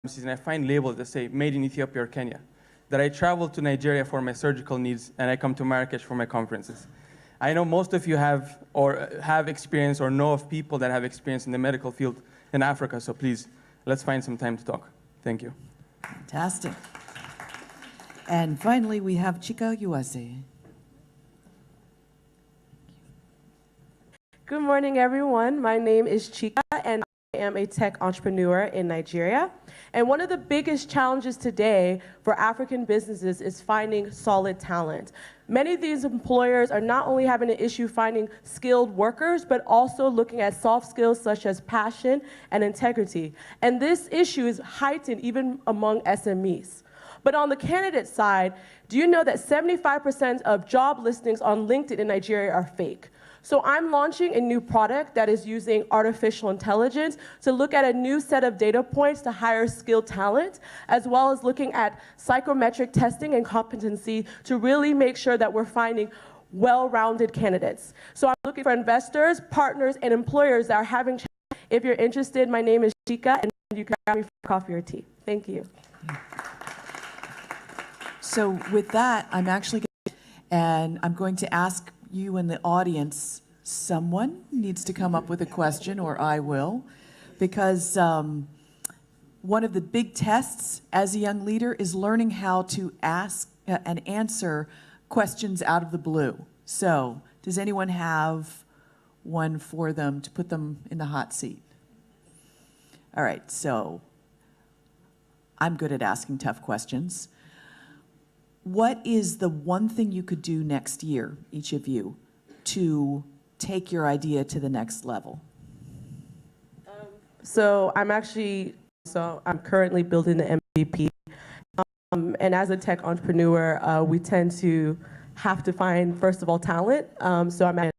and I find labels that say made in Ethiopia or Kenya, that I travel to Nigeria for my surgical needs and I come to Marrakesh for my conferences. I know most of you have experience or know of people that have experience in the medical field in Africa, so please, let's find some time to talk. Thank you. Fantastic. And finally, we have Chika Uwase. Good morning, everyone. My name is Chika, and I am a tech entrepreneur in Nigeria. And one of the biggest challenges today for African businesses is finding solid talent. Many of these employers are not only having an issue finding skilled workers, but also looking at soft skills such as passion and integrity. And this issue is heightened even among SMEs. But on the candidate side, do you know that 75% of job listings on LinkedIn in Nigeria are fake? So I'm launching a new product that is using artificial intelligence to look at a new set of data points to hire skilled talent, as well as looking at psychometric testing and competency to really make sure that we're finding well-rounded candidates. So I'm looking for investors, partners, and employers that are having challenges. If you're interested, my name is Chika, and you can grab me for coffee or tea. Thank you. So with that, I'm going to ask you in the audience, someone needs to come up with a question, or I will, because one of the big tests as a young leader is learning how to ask and answer questions out of the blue. So does anyone have one for them to put them in the hot seat? All right, so I'm good at asking tough questions. What is the one thing you could do next year, each of you, to take your idea to the next level? I'm currently building the MVP. And as a tech entrepreneur, we tend to have to find, first of all, talent. So I'm at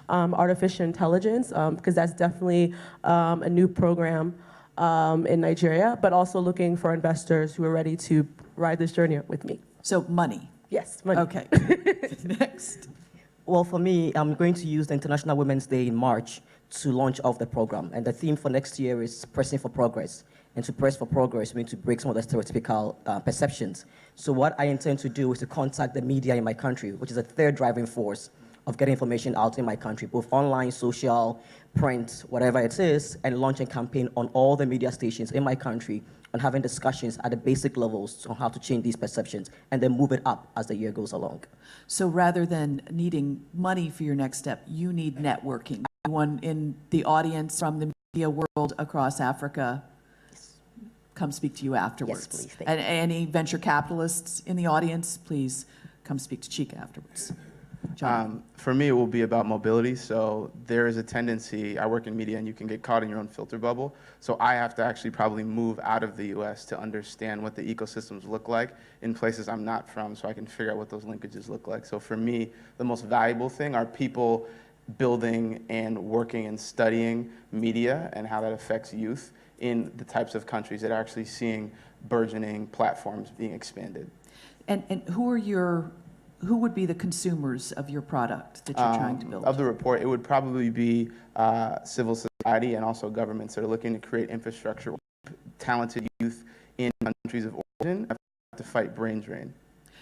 artificial intelligence, because that's definitely a new program in Nigeria, but also looking for investors who are ready to ride this journey with me. So money. Yes, money. Okay. Next. Well, for me, I'm going to use the International Women's Day in March to launch off the program. And the theme for next year is pressing for progress. And to press for progress, we need to break some of the stereotypical perceptions. So what I intend to do is to contact the media in my country, which is a third driving force of getting information out in my country, both online, social, print, whatever it is, and launch a campaign on all the media stations in my country on having discussions at the basic levels on how to change these perceptions and then move it up as the year goes along. So rather than needing money for your next step, you need networking. Anyone in the audience from the media world across Africa, come speak to you afterwards. Yes, please. And any venture capitalists in the audience, please come speak to Chika afterwards. For me, it will be about mobility. So there is a tendency, I work in media, and you can get caught in your own filter bubble. So I have to actually probably move out of the US to understand what the ecosystems look like in places I'm not from, so I can figure out what those linkages look like. So for me, the most valuable thing are people building and working and studying media and how that affects youth in the types of countries that are actually seeing burgeoning platforms being expanded. And who would be the consumers of your product that you're trying to build? Of the report, it would probably be civil society and also governments that are looking to create infrastructure. Talented youth in countries of origin have to fight brain drain.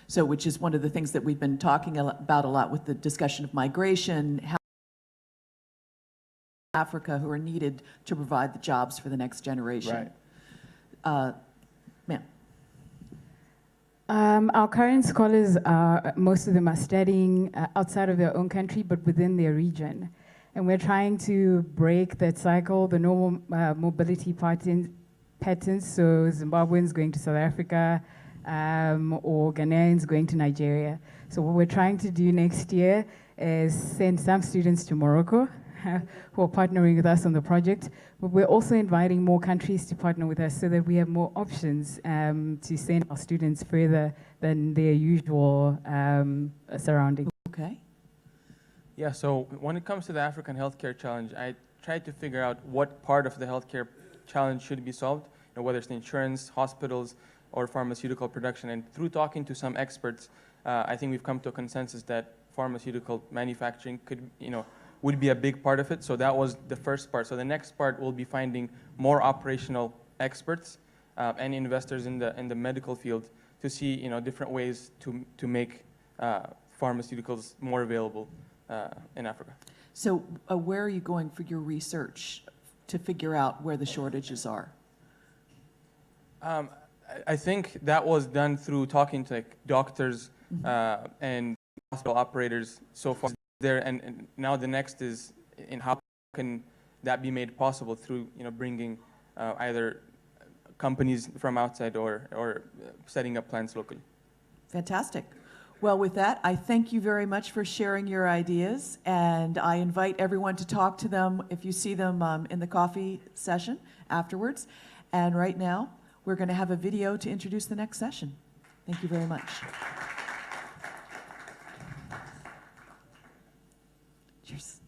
So, which is one of the things that we've been talking about a lot with the discussion of migration, how Africa who are needed to provide the jobs for the next generation. Right. Ma'am. Our current scholars, most of them are studying outside of their own country, but within their region. And we're trying to break that cycle, the normal mobility patterns. So Zimbabweans going to South Africa, or Ghanaians going to Nigeria. So what we're trying to do next year is send some students to Morocco, who are partnering with us on the project, but we're also inviting more countries to partner with us so that we have more options to send our students further than their usual surroundings. Okay. Yeah, so when it comes to the African healthcare challenge, I tried to figure out what part of the healthcare challenge should be solved, whether it's the insurance, hospitals, or pharmaceutical production. And through talking to some experts, I think we've come to a consensus that pharmaceutical manufacturing would be a big part of it. So that was the first part. So the next part will be finding more operational experts and investors in the medical field to see different ways to make pharmaceuticals more available in Africa. So where are you going for your research to figure out where the shortages are? I think that was done through talking to doctors and hospital operators so far there, and now the next is in how can that be made possible through bringing either companies from outside or setting up plants locally. Fantastic. Well, with that, I thank you very much for sharing your ideas, and I invite everyone to talk to them if you see them in the coffee session afterwards. And right now, we're going to have a video to introduce the next session. Thank you very much. Cheers.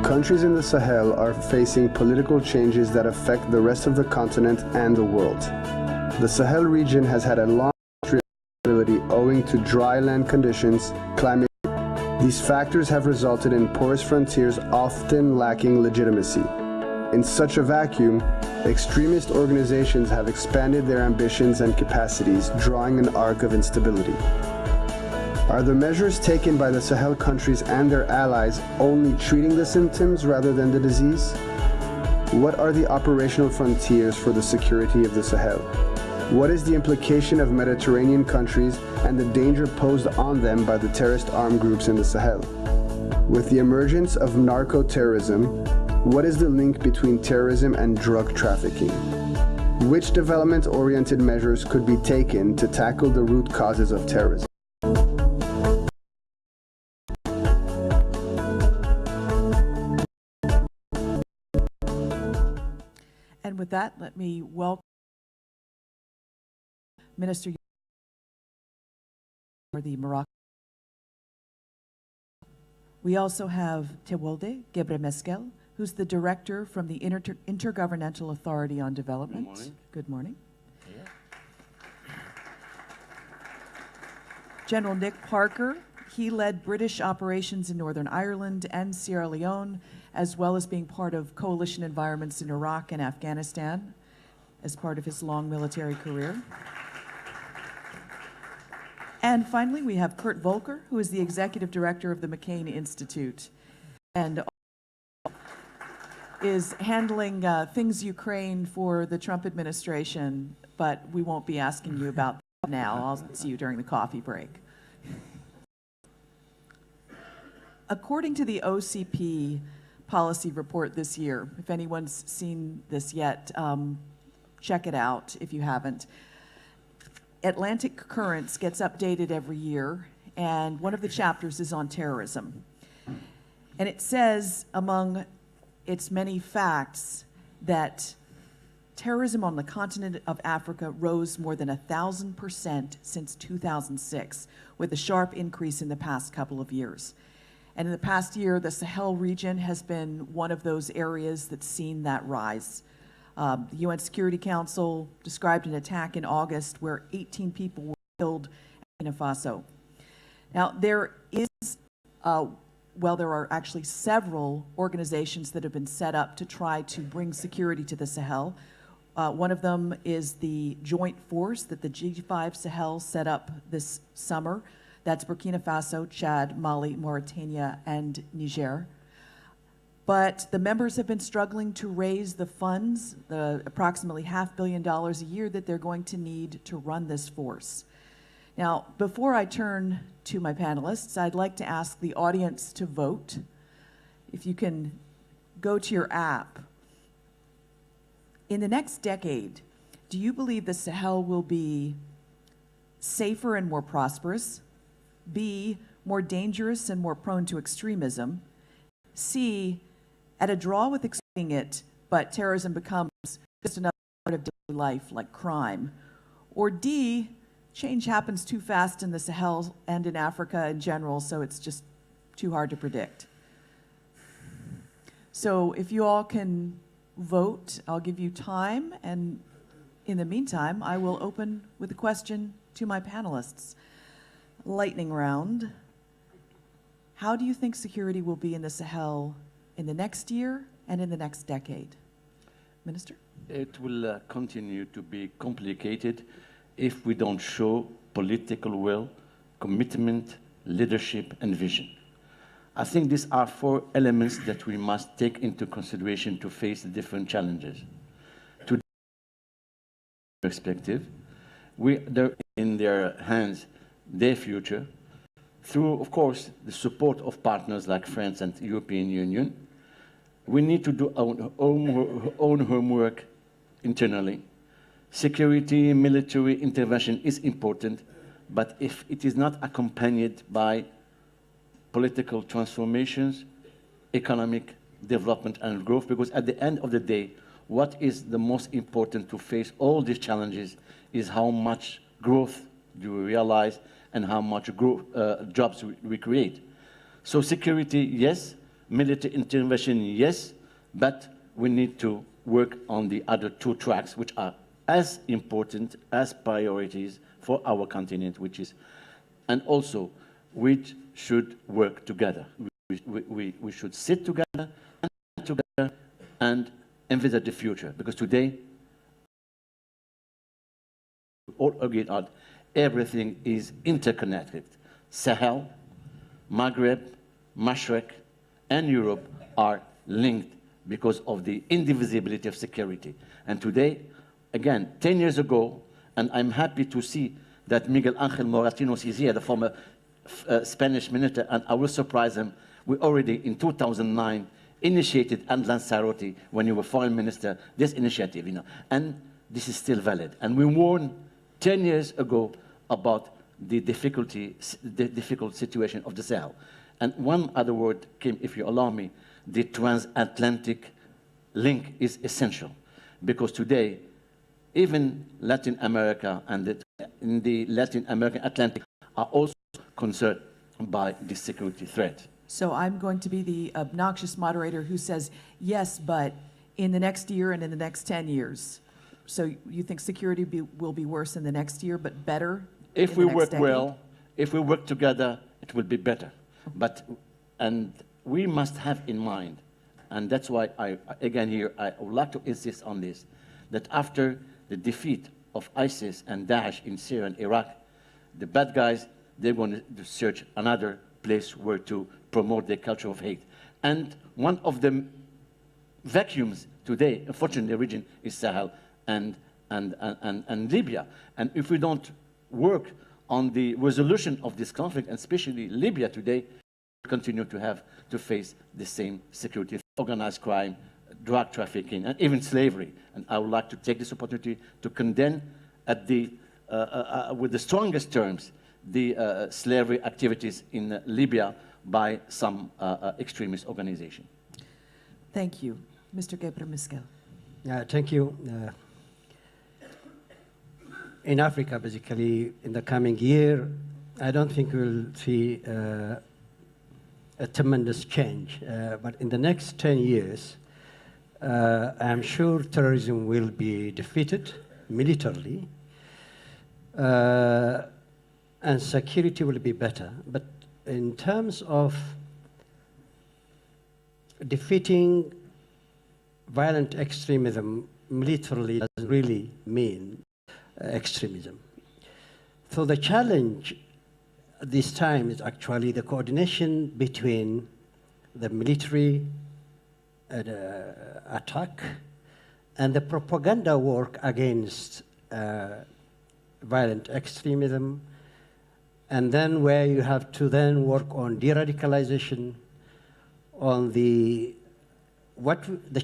Countries in the Sahel are facing political changes that affect the rest of the continent and the world. The Sahel region has had a long history of instability owing to dry land conditions, climate. These factors have resulted in porous frontiers often lacking legitimacy. In such a vacuum, extremist organizations have expanded their ambitions and capacities, drawing an arc of instability. Are the measures taken by the Sahel countries and their allies only treating the symptoms rather than the disease? What are the operational frontiers for the security of the Sahel? What is the implication of Mediterranean countries and the danger posed on them by the terrorist armed groups in the Sahel? With the emergence of narco-terrorism, what is the link between terrorism and drug trafficking? Which development-oriented measures could be taken to tackle the root causes of terrorism? And with that, let me welcome Minister for the Morocco. We also have Tewolde Gebremeskel, who's the director from the Intergovernmental Authority on Development. Good morning. Good morning. Yeah. General Nick Parker, he led British operations in Northern Ireland and Sierra Leone, as well as being part of coalition environments in Iraq and Afghanistan as part of his long military career. And finally, we have Kurt Volker, who is the executive director of the McCain Institute and is handling things Ukraine for the Trump administration, but we won't be asking you about that now. I'll see you during the coffee break. According to the OCP policy report this year, if anyone's seen this yet, check it out if you haven't. Atlantic Currents gets updated every year, and one of the chapters is on terrorism. And it says, among its many facts, that terrorism on the continent of Africa rose more than 1,000% since 2006, with a sharp increase in the past couple of years. And in the past year, the Sahel region has been one of those areas that's seen that rise. The UN Security Council described an attack in August where 18 people were killed in Burkina Faso. Now, there are actually several organizations that have been set up to try to bring security to the Sahel. One of them is the joint force that the G5 Sahel set up this summer. That's Burkina Faso, Chad, Mali, Mauritania, and Niger. But the members have been struggling to raise the funds, the approximately $500 million a year that they're going to need to run this force. Now, before I turn to my panelists, I'd like to ask the audience to vote. If you can go to your app. In the next decade, do you believe the Sahel will be safer and more prosperous? B, more dangerous and more prone to extremism? C, at a draw with expecting it, but terrorism becomes just another part of daily life like crime? Or D, change happens too fast in the Sahel and in Africa in general, so it's just too hard to predict? So if you all can vote, I'll give you time, and in the meantime, I will open with a question to my panelists. Lightning round. How do you think security will be in the Sahel in the next year and in the next decade? Minister? It will continue to be complicated if we don't show political will, commitment, leadership, and vision. I think these are 4 elements that we must take into consideration to face the different challenges. To perspective, they're in their hands their future through, of course, the support of partners like France and the European Union. We need to do our own homework internally. Security, military intervention is important, but if it is not accompanied by political transformations, economic development and growth, because at the end of the day, what is the most important to face all these challenges is how much growth do we realize and how much jobs we create. So security, yes. Military intervention, yes. But we need to work on the other 2 tracks, which are as important as priorities for our continent, which is, and also, which should work together. We should sit together and envisage the future, because today, all agree on everything is interconnected. Sahel, Maghreb, Mashrek, and Europe are linked because of the indivisibility of security. And today, again, 10 years ago, and I'm happy to see that Miguel Ángel Moratinos is here, the former Spanish minister, and I will surprise him. We already, in 2009, initiated, and Lanzarote, when you were foreign minister, this initiative, and this is still valid. And we warned 10 years ago about the difficult situation of the Sahel. And one other word came, if you allow me, the transatlantic link is essential. Because today, even Latin America and in the Latin American Atlantic are also concerned by this security threat. So I'm going to be the obnoxious moderator who says, yes, but in the next year and in the next 10 years. So you think security will be worse in the next year, but better if we work well, if we work together, it will be better. But, and we must have in mind, and that's why I would like to insist on this, that after the defeat of ISIS and Daesh in Syria and Iraq, the bad guys, they're going to search another place where to promote their culture of hate. And one of the vacuums today, unfortunately, the region is Sahel and Libya. And if we don't work on the resolution of this conflict, and especially Libya today, we continue to face the same security, organized crime, drug trafficking, and even slavery. And I would like to take this opportunity to condemn with the strongest terms the slavery activities in Libya by some extremist organization. Thank you. Mr. Gebremeskel. Thank you. In Africa, basically, in the coming year, I don't think we'll see a tremendous change. But in the next 10 years, I'm sure terrorism will be defeated militarily, and security will be better. But in terms of defeating violent extremism militarily doesn't really mean extremism. So the challenge this time is actually the coordination between the military attack and the propaganda work against violent extremism, and then where you have to then work on de-radicalization, on the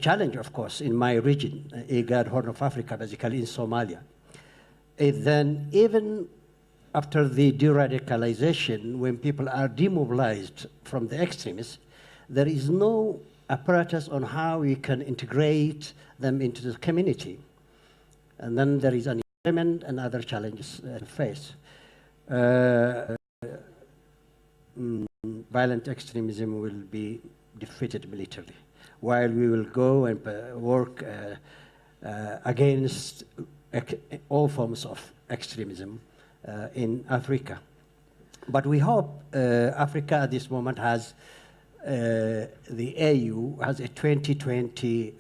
challenge, of course, in my region, IGAD, Horn of Africa, basically in Somalia, is then even after the de-radicalization, when people are demobilized from the extremists, there is no apparatus on how we can integrate them into the community. And then there is an environment and other challenges to face. Violent extremism will be defeated militarily, while we will go and work against all forms of extremism in Africa. But we hope Africa at this moment has, the AU has a 2020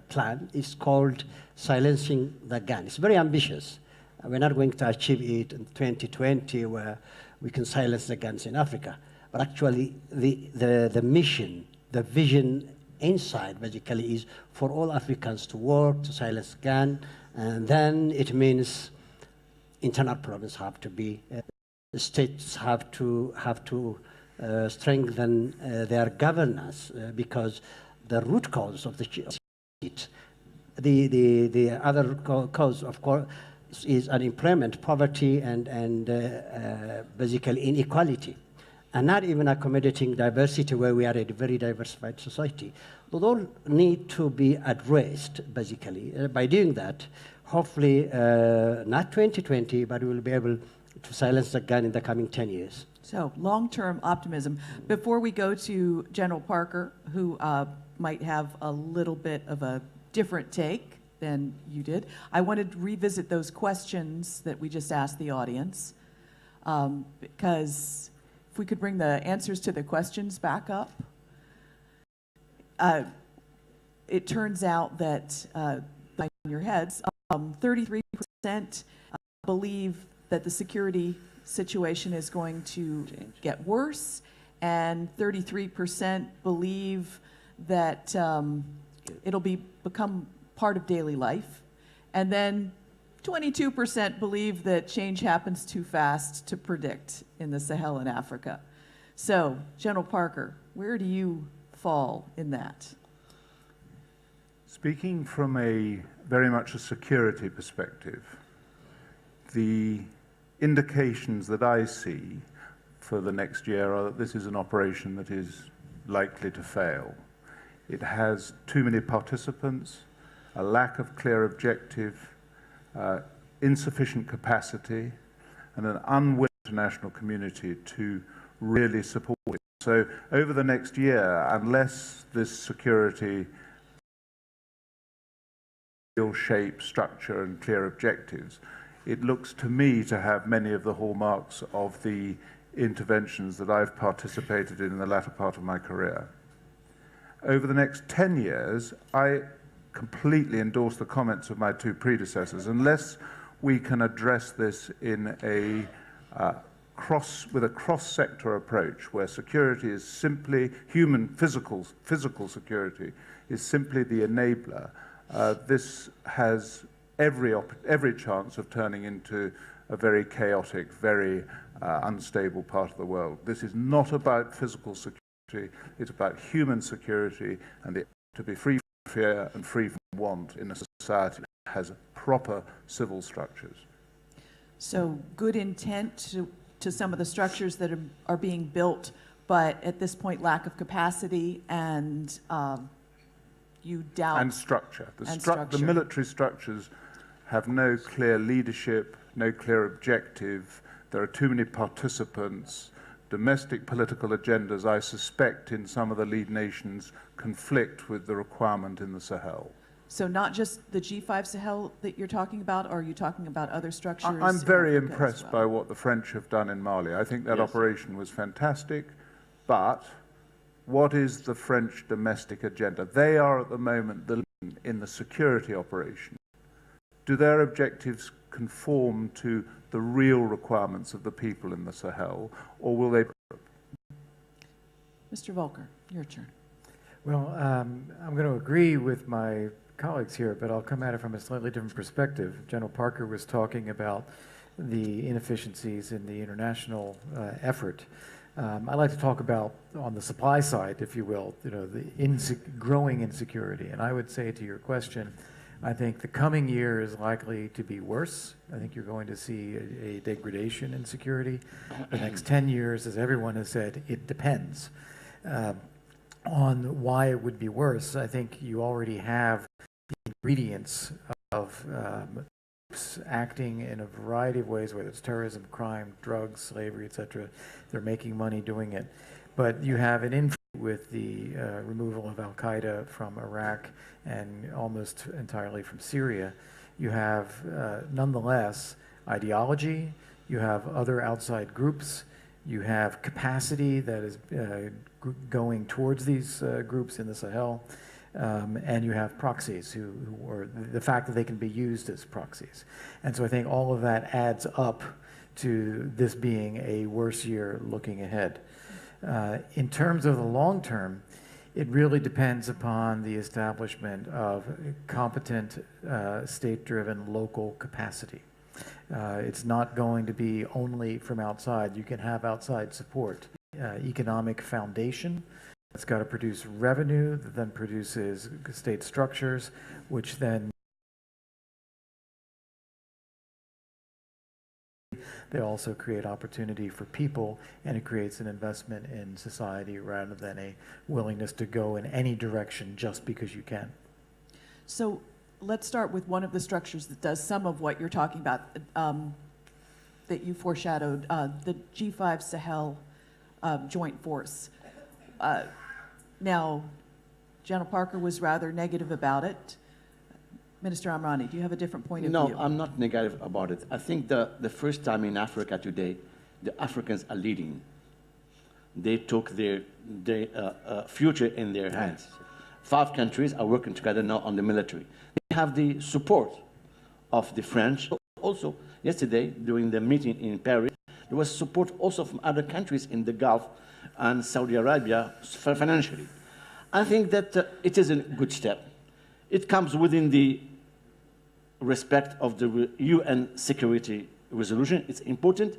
plan. It's called Silencing the Gun. It's very ambitious. We're not going to achieve it in 2020 where we can silence the guns in Africa. But actually the mission, the vision inside basically is for all Africans to work to silence gun, and then it means internal problems have to be, states have to strengthen their governance because the root cause of the other cause, of course, is unemployment, poverty, and basically inequality, and not even accommodating diversity where we are a very diversified society. Those all need to be addressed, basically. By doing that, hopefully, not 2020, but we will be able to silence the gun in the coming 10 years. So long-term optimism. Before we go to General Parker, who might have a little bit of a different take than you did, I wanted to revisit those questions that we just asked the audience, because if we could bring the answers to the questions back up. It turns out that, in your heads, 33% believe that the security situation is going to get worse, and 33% believe that it'll become part of daily life, and then 22% believe that change happens too fast to predict in the Sahel and Africa. So, General Parker, where do you fall in that? Speaking from very much a security perspective, the indications that I see for the next year are that this is an operation that is likely to fail. It has too many participants, a lack of clear objective, insufficient capacity, and an unwilling international community to really support it. So over the next year, unless this security real shape, structure, and clear objectives, it looks to me to have many of the hallmarks of the interventions that I've participated in the latter part of my career. Over the next 10 years, I completely endorse the comments of my two predecessors. Unless we can address this in with a cross-sector approach where security is simply physical security is simply the enabler, this has every chance of turning into a very chaotic, very unstable part of the world. This is not about physical security, it's about human security and to be free from fear and free from want in a society that has proper civil structures. So good intent to some of the structures that are being built, but at this point lack of capacity and you doubt... And structure. The military structures have no clear leadership, no clear objective. There are too many participants. Domestic political agendas, I suspect, in some of the lead nations conflict with the requirement in the Sahel. So not just the G5 Sahel that you're talking about, or are you talking about other structures? I'm very impressed by what the French have done in Mali. I think that Yes. operation was fantastic, but what is the French domestic agenda? They are at the moment the lead in the security operation. Do their objectives conform to the real requirements of the people in the Sahel, or will they... Mr. Volker, your turn. Well, I'm going to agree with my colleagues here, but I'll come at it from a slightly different perspective. General Parker was talking about the inefficiencies in the international effort. I'd like to talk about, on the supply side, if you will, the growing insecurity. And I would say to your question, I think the coming year is likely to be worse. I think you're going to see a degradation in security. The next 10 years, as everyone has said, it depends on why it would be worse. I think you already have the ingredients of acting in a variety of ways, whether it's terrorism, crime, drugs, slavery, etc. They're making money doing it. But you have an influence with the removal of al-Qaeda from Iraq and almost entirely from Syria. You have, nonetheless, ideology, you have other outside groups, you have capacity that is going towards these groups in the Sahel, and you have proxies or the fact that they can be used as proxies. And so I think all of that adds up to this being a worse year looking ahead. In terms of the long term, it really depends upon the establishment of competent state-driven local capacity. It's not going to be only from outside. You can have outside support. Economic foundation that's got to produce revenue that then produces state structures, which then they also create opportunity for people, and it creates an investment in society rather than a willingness to go in any direction just because you can. So let's start with one of the structures that does some of what you're talking about, that you foreshadowed, the G5 Sahel Joint Force. Now, General Parker was rather negative about it. Minister Amrani, do you have a different point of view? No, I'm not negative about it. I think the first time in Africa today, the Africans are leading. They took their future in their hands. 5 countries are working together now on the military. They have the support of the French. Also, yesterday, during the meeting in Paris, there was support also from other countries in the Gulf and Saudi Arabia financially. I think that it is a good step. It comes within the respect of the UN security resolution. It's important.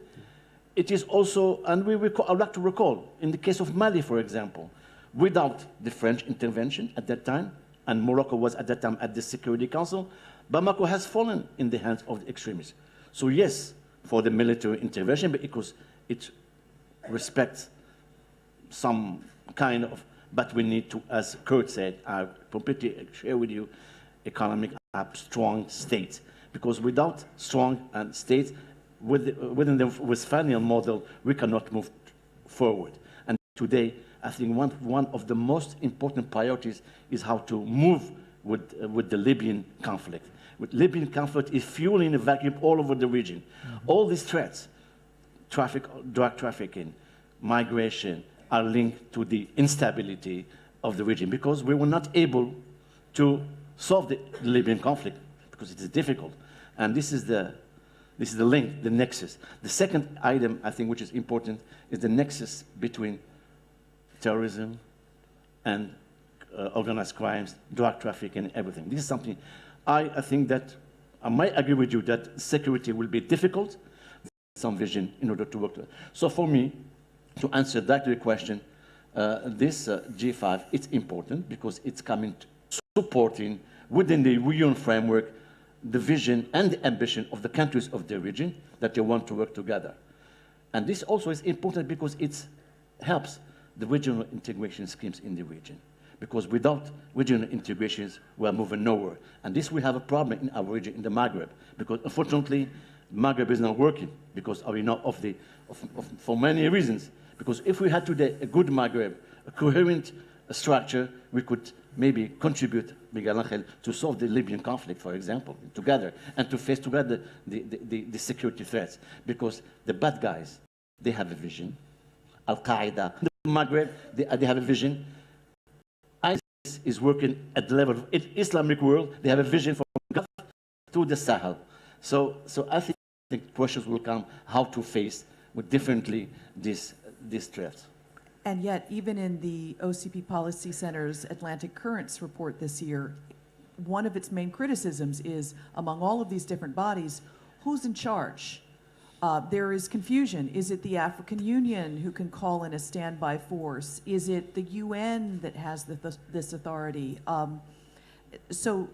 It is also, and I'd like to recall, in the case of Mali, for example, without the French intervention at that time, and Morocco was at that time at the Security Council, Bamako has fallen in the hands of the extremists. So yes, for the military intervention, because it respects some kind of, but we need to, as Kurt said, I completely share with you, economic strong states, because without strong states, within the Westphalian model, we cannot move forward. And today, I think one of the most important priorities is how to move with the Libyan conflict. With Libyan conflict is fueling a vacuum all over the region. All these threats, drug trafficking, migration, are linked to the instability of the region, because we were not able to solve the Libyan conflict because it is difficult. And this is the link, the nexus. The second item, I think, which is important, is the nexus between terrorism and organized crimes, drug trafficking, and everything. This is something I think that I might agree with you that security will be difficult, some vision in order to work. So for me, to answer that to the question, this G5, it's important because it's coming to supporting within the UN framework the vision and the ambition of the countries of the region that they want to work together. And this also is important because it helps the regional integration schemes in the region. Because without regional integrations, we are moving nowhere. And this will have a problem in our region, in the Maghreb, because unfortunately, Maghreb is not working because for many reasons. Because if we had today a good Maghreb, a coherent structure, we could maybe contribute, Miguel Angel, to solve the Libyan conflict, for example, together, and to face together the security threats. Because the bad guys, they have a vision. Al-Qaeda, the Maghreb, they have a vision. ISIS is working at the level of the Islamic world. They have a vision from Gulf to the Sahel. So I think questions will come how to face with differently this threat. And yet, even in the OCP Policy Center's Atlantic Currents report this year, one of its main criticisms is, among all of these different bodies, who's in charge? There is confusion. Is it the African Union who can call in a standby force? Is it the UN that has this authority? So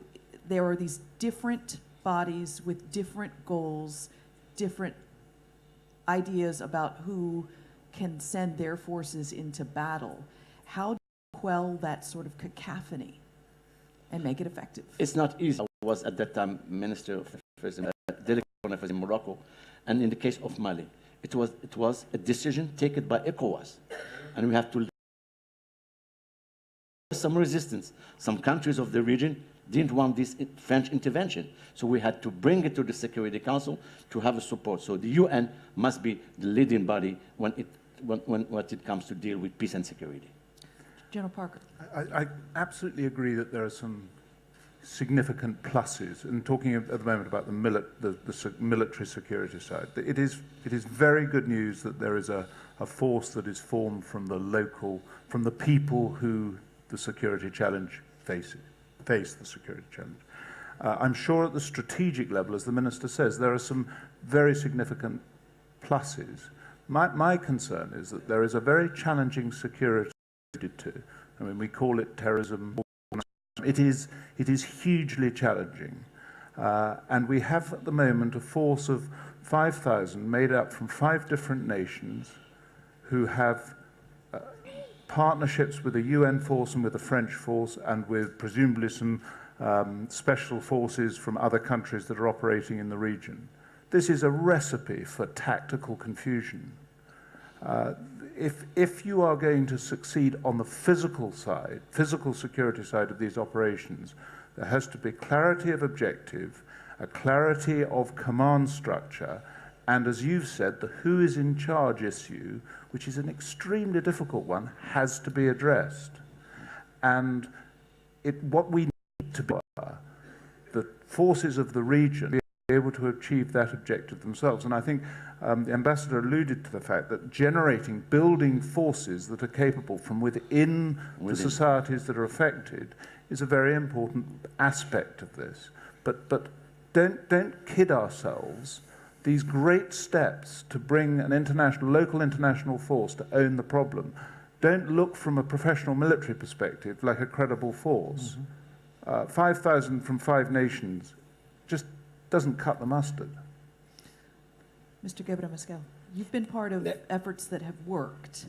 there are these different bodies with different goals, different ideas about who can send their forces into battle. How do you quell that sort of cacophony and make it effective? It's not easy. I was at that time Minister of Affairs, Delegate of Affairs in Morocco, and in the case of Mali, it was a decision taken by ECOWAS, and we have to some resistance. Some countries of the region didn't want this French intervention. So we had to bring it to the Security Council to have a support. So the UN must be the leading body when it comes to deal with peace and security. General Parker. I absolutely agree that there are some significant pluses. And talking at the moment about the military security side, it is very good news that there is a force that is formed from the people who the security challenge face the security challenge. I'm sure at the strategic level, as the Minister says, there are some very significant pluses. My concern is that there is a very challenging security to. I mean, we call it terrorism. It is hugely challenging. And we have at the moment a force of 5,000 made up from 5 different nations who have partnerships with the UN force and with the French force and with presumably some special forces from other countries that are operating in the region. This is a recipe for tactical confusion. If you are going to succeed on the physical side, physical security side of these operations, there has to be clarity of objective, a clarity of command structure, and as you've said, the who is in charge issue, which is an extremely difficult one, has to be addressed. And what we need to be are the forces of the region be able to achieve that objective themselves. And I think the Ambassador alluded to the fact that building forces that are capable from within the societies that are affected is a very important aspect of this. But don't kid ourselves. These great steps to bring an local international force to own the problem don't look from a professional military perspective like a credible force. 5,000 from 5 nations just doesn't cut the mustard. Mr. Gebremeskel, you've been part of efforts that have worked.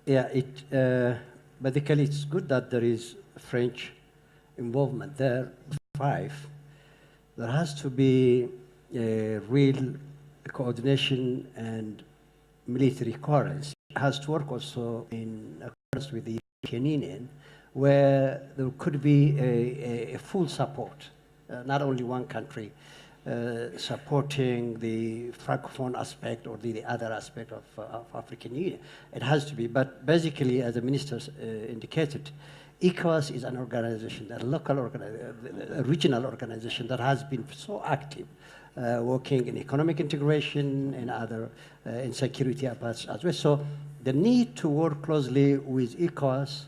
Yeah, basically it's good that there is French involvement there. 5, there has to be a real coordination and military coherence. It has to work also in accordance with the European Union, where there could be a full support, not only one country supporting the Francophone aspect or the other aspect of African Union. It has to be, but basically, as the Minister indicated, ECOWAS is an organization, a regional organization that has been so active, working in economic integration and other in security efforts as well. So the need to work closely with ECOWAS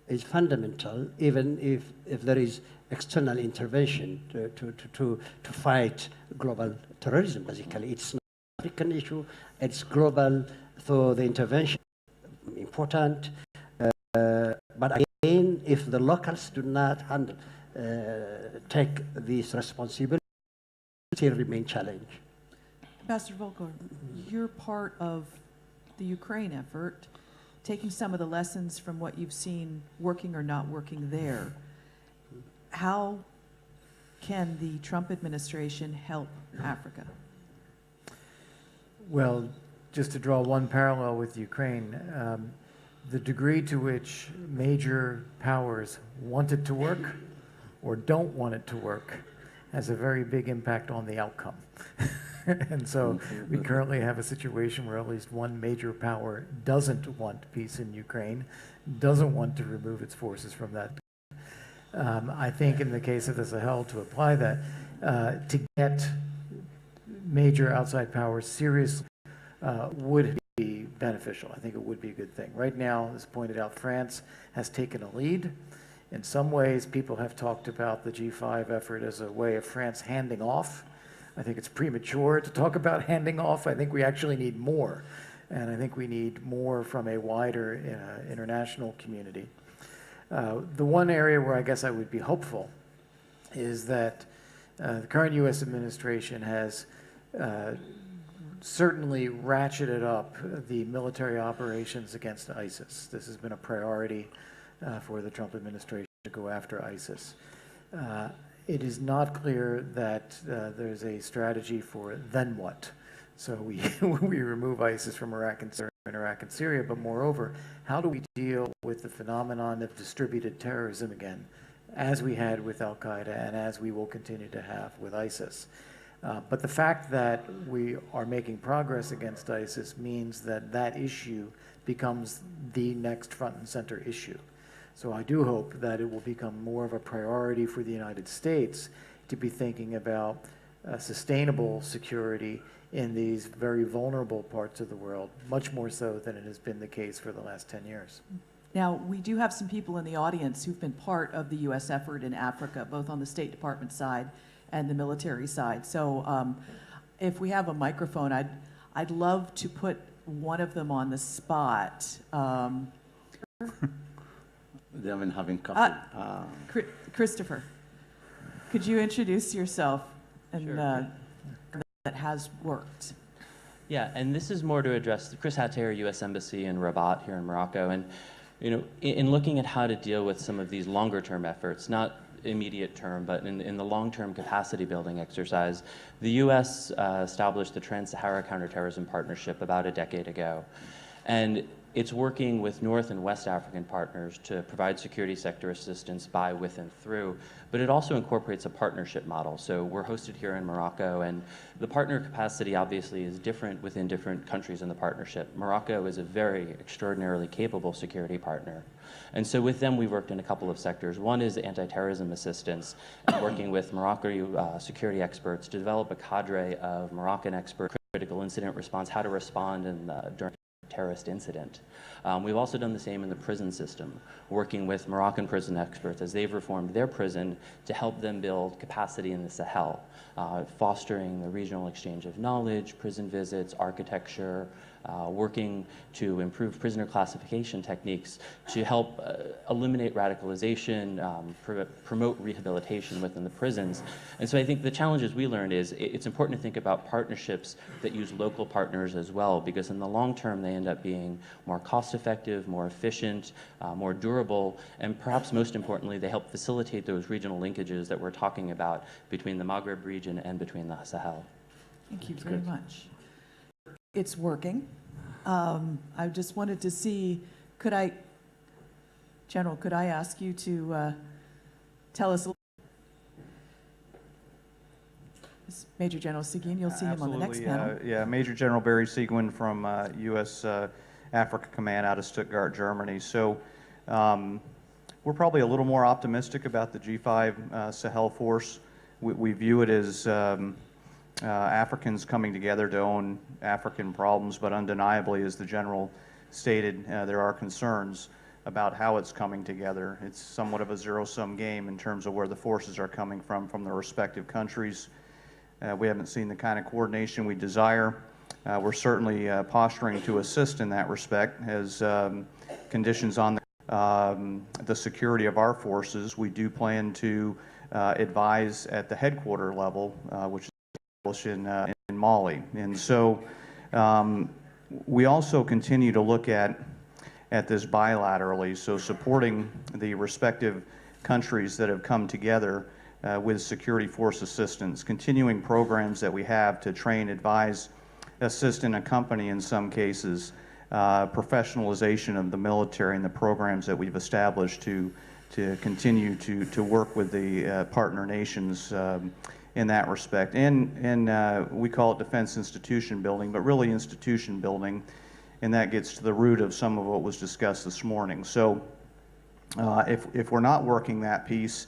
is fundamental, even if there is external intervention to fight global terrorism. Basically, it's not an African issue; it's global. So the intervention is important. But again, if the locals do not take this responsibility, it will remain challenge. Ambassador Volker, you're part of the Ukraine effort, taking some of the lessons from what you've seen working or not working there. How can the Trump administration help Africa? Well, just to draw one parallel with Ukraine, the degree to which major powers want it to work or don't want it to work has a very big impact on the outcome. And so we currently have a situation where at least one major power doesn't want peace in Ukraine, doesn't want to remove its forces from that. I think in the case of the Sahel, to apply that, to get major outside powers seriously would be beneficial. I think it would be a good thing. Right now, as pointed out, France has taken a lead. In some ways, people have talked about the G5 effort as a way of France handing off. I think it's premature to talk about handing off. I think we actually need more. And I think we need more from a wider international community. The one area where I guess I would be hopeful is that the current U.S. administration has certainly ratcheted up the military operations against ISIS. This has been a priority for the Trump administration to go after ISIS. It is not clear that there's a strategy for then what. So we remove ISIS from Iraq and Syria, but moreover, how do we deal with the phenomenon of distributed terrorism again as we had with Al-Qaeda and as we will continue to have with ISIS. But the fact that we are making progress against ISIS means that that issue becomes the next front and center issue. So I do hope that it will become more of a priority for the United States to be thinking about sustainable security in these very vulnerable parts of the world, much more so than it has been the case for the last 10 years. Now, we do have some people in the audience who've been part of the U.S. effort in Africa, both on the State Department side and the military side. So if we have a microphone, I'd love to put one of them on the spot. They've been having coffee. Christopher, could you introduce yourself and Sure. That has worked? Yeah, and this is more to address Chris Hattair, U.S. Embassy in Rabat here in Morocco. And in looking at how to deal with some of these longer-term efforts, not immediate term, but in the long-term capacity building exercise, the U.S. established the Sahelcounterterrorism Partnership about a decade ago. And it's working with North and West African partners to provide security sector assistance by, with, and through, but it also incorporates a partnership model. So we're hosted here in Morocco, and the partner capacity obviously is different within different countries in the partnership. Morocco is a very extraordinarily capable security partner. And so with them, we worked in a couple of sectors. One is anti-terrorism assistance, and working with Morocco security experts to develop a cadre of Moroccan experts, critical incident response, how to respond during terrorist incident. We've also done the same in the prison system, working with Moroccan prison experts as they've reformed their prison to help them build capacity in the Sahel, fostering the regional exchange of knowledge, prison visits, architecture, working to improve prisoner classification techniques to help eliminate radicalization, promote rehabilitation within the prisons. And so I think the challenges we learned is it's important to think about partnerships that use local partners as well, because in the long term they end up being more cost-effective, more efficient, more durable, and perhaps most importantly, they help facilitate those regional linkages that we're talking about between the Maghreb region and between the Sahel. Thank you very much. It's working. I just wanted to see, General, could I ask you to tell us a little? Major General Seguin, you'll see him on the next panel. Yeah, Major General Barry Seguin from U.S. Africa Command out of Stuttgart, Germany. So we're probably a little more optimistic about the G5 Sahel force. We view it as Africans coming together to own African problems, but undeniably, as the General stated, there are concerns about how it's coming together. It's somewhat of a zero-sum game in terms of where the forces are coming from the respective countries. We haven't seen the kind of coordination we desire. We're certainly posturing to assist in that respect as conditions on the security of our forces. We do plan to advise at the headquarter level, which is in Mali. And so we also continue to look at this bilaterally, so supporting the respective countries that have come together with security force assistance, continuing programs that we have to train, advise, assist, and accompany in some cases, professionalization of the military and the programs that we've established to continue to work with the partner nations in that respect. And we call it defense institution building, but really institution building, and that gets to the root of some of what was discussed this morning. So if we're not working that piece,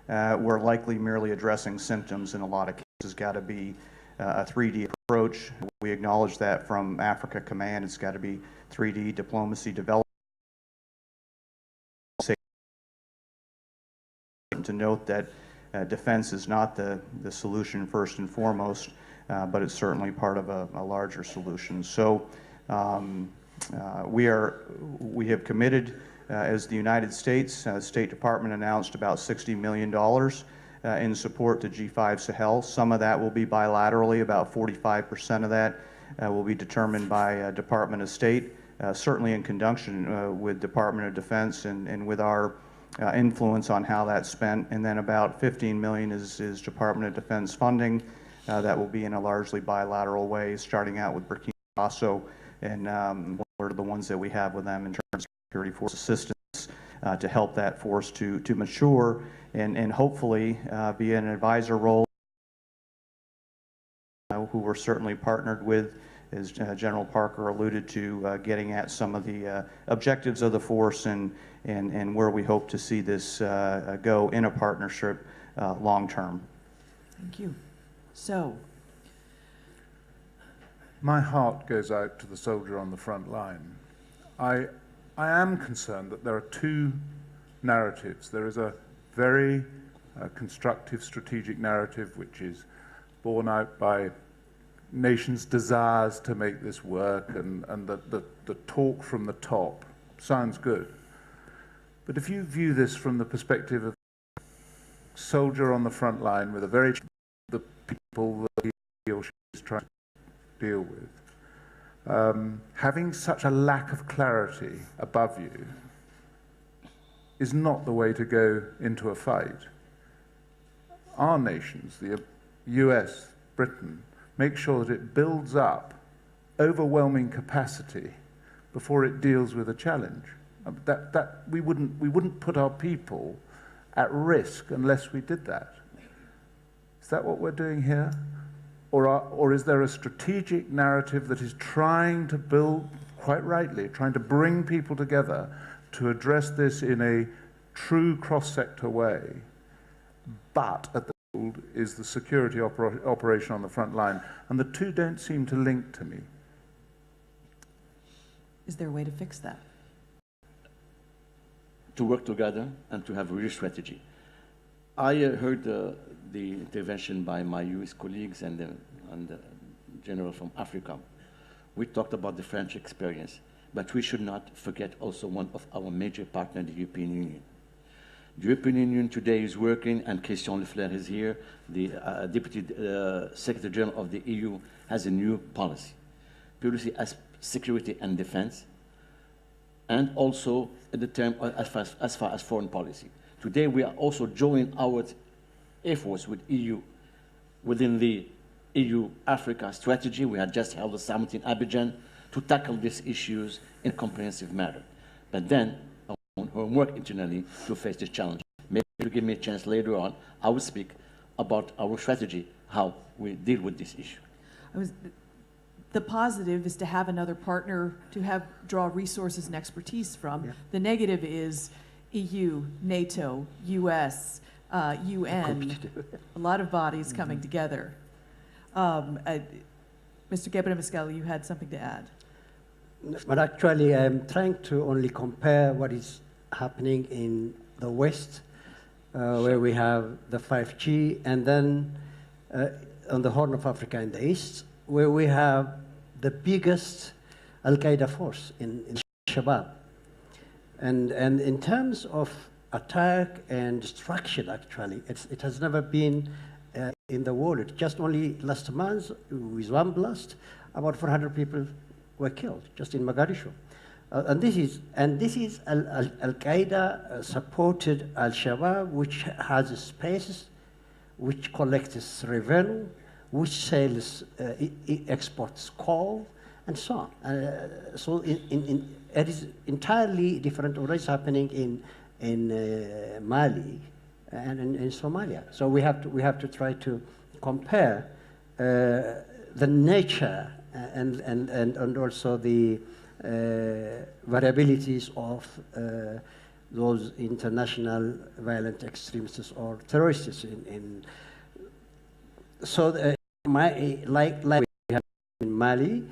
we're likely merely addressing symptoms in a lot of cases. Got to be a 3D approach. We acknowledge that from Africa Command. It's got to be 3D diplomacy development. To note that defense is not the solution first and foremost, but it's certainly part of a larger solution. So we have committed as the United States. State Department announced about $60 million in support to G5 Sahel. Some of that will be bilaterally. About 45% of that will be determined by Department of State, certainly in conjunction with Department of Defense and with our influence on how that's spent. And then about 15 million is Department of Defense funding that will be in a largely bilateral way, starting out with Burkina Faso, and what are the ones that we have with them in terms of security force assistance to help that force to mature and hopefully be an advisor role who we're certainly partnered with, as General Parker alluded to, getting at some of the objectives of the force and where we hope to see this go in a partnership long term. Thank you. So, my heart goes out to the soldier on the front line. I am concerned that there are two narratives. There is a very constructive strategic narrative which is borne out by nations' desires to make this work, and the talk from the top sounds good. But if you view this from the perspective of a soldier on the front line with the people that he or she is trying to deal with, having such a lack of clarity above you is not the way to go into a fight. Our nations, the US, Britain, make sure that it builds up overwhelming capacity before it deals with a challenge. We wouldn't put our people at risk unless we did that. Is that what we're doing here? Or is there a strategic narrative that is trying to build, quite rightly, trying to bring people together to address this in a true cross-sector way, but at the field is the security operation on the front line, and the two don't seem to link to me. is there a way to fix that? To work together and to have a real strategy. I heard the intervention by my US colleagues and the general from Africa. We talked about the French experience, but we should not forget also one of our major partners, the European Union. The European Union today is working, and Christian Lefler is here, the Deputy Secretary General of the EU has a new policy as security and defense, and also the term as far as foreign policy. Today we are also joining our efforts with EU within the EU-Africa strategy. We had just held a summit in Abidjan to tackle these issues in a comprehensive manner. But then, our homework internally to face this challenge. Maybe if you give me a chance later on, I will speak about our strategy, how we deal with this issue. The positive is to have another partner to draw resources and expertise from. Yeah. The negative is EU, NATO, US, UN, a lot of bodies coming together. Mr. Gebremeskel, you had something to add. But actually, I'm trying to only compare what is happening in the West, where we have the 5G, and then on the Horn of Africa in the East, where we have the biggest Al-Qaeda force in Shabab. And in terms of attack and destruction, actually, it has never been in the world. Just only last month, with one blast, about 400 people were killed, just in Mogadishu. And this is Al-Qaeda supported Al-Shabaab, which has spaces, which collects revenue, which sells, exports coal, and so on. So it is entirely different what is happening in Mali and in Somalia. So we have to try to compare the nature and also the variabilities of those international violent extremists or terrorists like we have in Mali,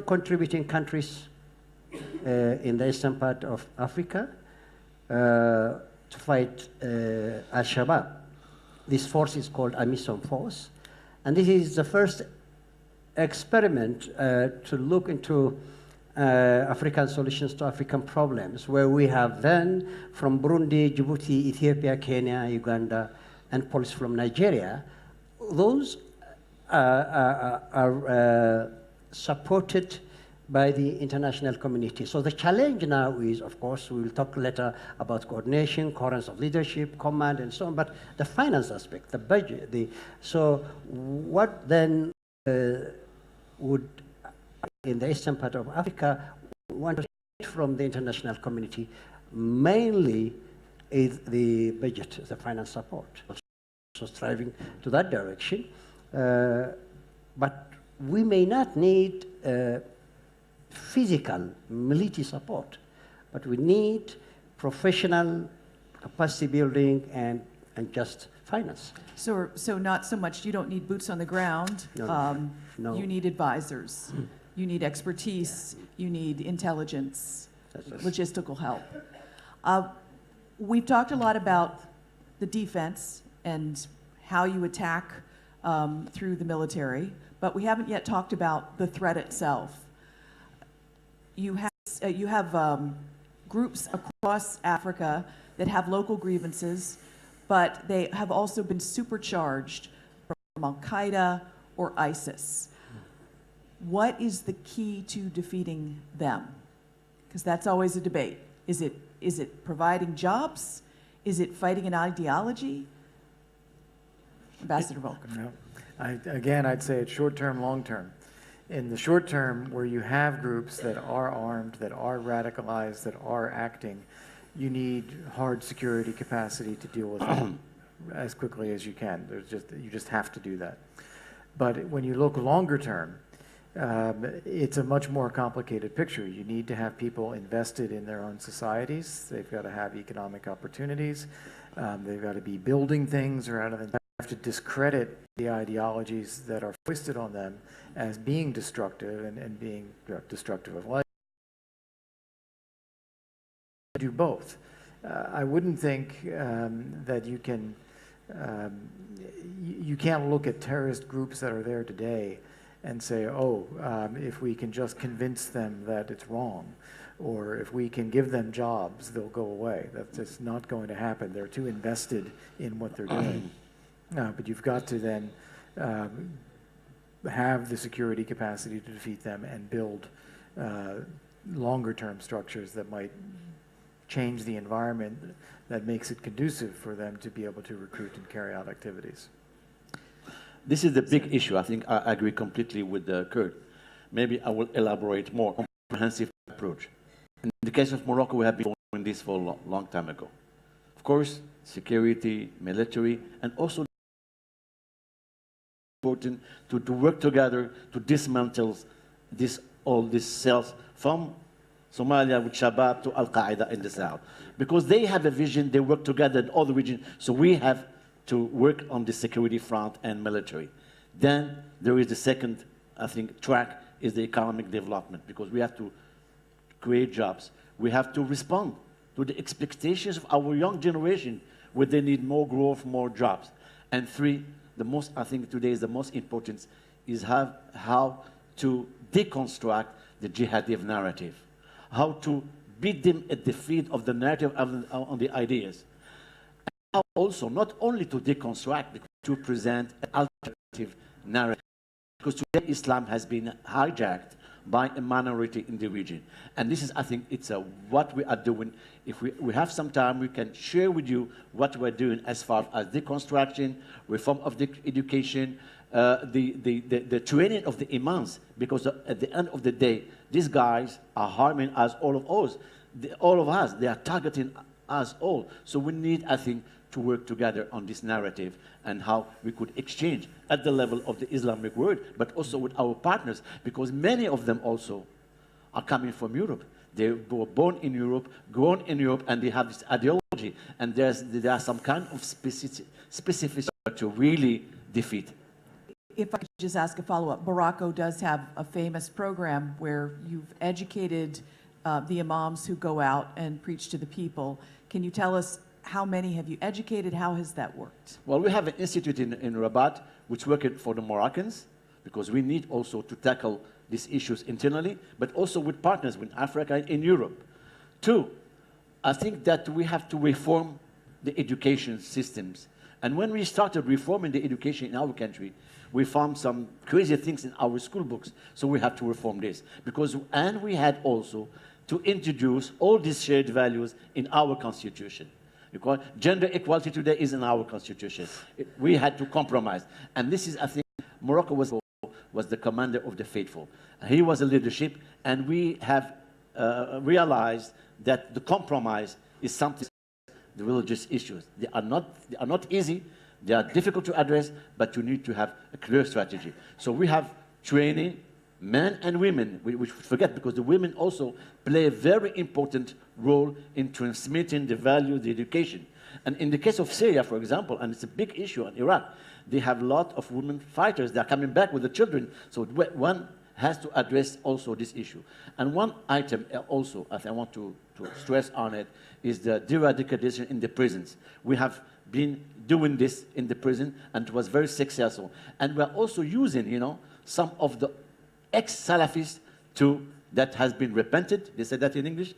contributing countries in the eastern part of Africa to fight Al-Shabaab. This force is called AMISOM force, and this is the first experiment to look into African solutions to African problems, where we have then from Burundi, Djibouti, Ethiopia, Kenya, Uganda, and police from Nigeria. Those are supported by the international community. So the challenge now is, of course, we will talk later about coordination, currents of leadership, command, and so on, but the finance aspect, the budget. So what then would, in the eastern part of Africa, want to from the international community, mainly is the budget, the finance support. So striving to that direction. But we may not need physical military support, but we need professional capacity building and just finance. So not so much, you don't need boots on the ground. No, no. You need advisors. You need expertise. You need intelligence, logistical help. We've talked a lot about the defense and how you attack through the military, but we haven't yet talked about the threat itself. You have groups across Africa that have local grievances, but they have also been supercharged from Al-Qaeda or ISIS. What is the key to defeating them? Because that's always a debate. Is it providing jobs? Is it fighting an ideology? Ambassador Volker. No. Again, I'd say it's short-term, long-term. In the short term, where you have groups that are armed, that are radicalized, that are acting, you need hard security capacity to deal with them as quickly as you can. You just have to do that. But when you look longer term, it's a much more complicated picture. You need to have people invested in their own societies. They've got to have economic opportunities. They've got to be building things rather than have to discredit the ideologies that are foisted on them as being destructive and being destructive of life. Do both. I wouldn't think that you can't look at terrorist groups that are there today and say, oh, if we can just convince them that it's wrong, or if we can give them jobs, they'll go away. That's just not going to happen. They're too invested in what they're doing. But you've got to then have the security capacity to defeat them and build longer-term structures that might change the environment that makes it conducive for them to be able to recruit and carry out activities. This is the big issue. I think I agree completely with Kurt. Maybe I will elaborate more on comprehensive approach. In the case of Morocco, we have been doing this for a long time ago. Of course, security, military, and also important to work together to dismantle all these cells from Somalia with Shabab to Al-Qaeda in the south. Because they have a vision, they work together in all the region, so we have to work on the security front and military. Then there is the second, I think, track is the economic development, because we have to create jobs. We have to respond to the expectations of our young generation, where they need more growth, more jobs. And three, I think today is the most important, is how to deconstruct the jihadi narrative, how to beat them at the feet of the narrative on the ideas. And also, not only to deconstruct, but to present an alternative narrative. Because today Islam has been hijacked by a minority in the region. And this is, I think, it's what we are doing. If we have some time, we can share with you what we're doing as far as deconstruction, reform of the education, the training of the imams, because at the end of the day, these guys are harming us, all of us. They are targeting us all. So we need, I think, to work together on this narrative and how we could exchange at the level of the Islamic world, but also with our partners, because many of them also are coming from Europe. They were born in Europe, grown in Europe, and they have this ideology. And there are some kind of specificity to really defeat. If I could just ask a follow-up, Morocco does have a famous program where you've educated the imams who go out and preach to the people. Can you tell us how many have you educated? How has that worked? Well, we have an institute in Rabat, which works for the Moroccans, because we need also to tackle these issues internally, but also with partners in Africa and in Europe. Two, I think that we have to reform the education systems. And when we started reforming the education in our country, we found some crazy things in our school books. So we have to reform this. And we had also to introduce all these shared values in our constitution. Because gender equality today is in our constitution. We had to compromise. And this is, I think, Morocco was the commander of the faithful. He was a leadership, and we have realized that the compromise is something the religious issues. They are not easy, they are difficult to address, but you need to have a clear strategy. So we have training, men and women, we forget, because the women also play a very important role in transmitting the value, the education. And in the case of Syria, for example, and it's a big issue in Iraq, they have a lot of women fighters. They are coming back with the children. So one has to address also this issue. And one item also, as I want to stress on it, is the de-radicalization in the prisons. We have been doing this in the prison, and it was very successful. And we're also using, you know, some of the ex-Salafists that has been repented, they said that in English,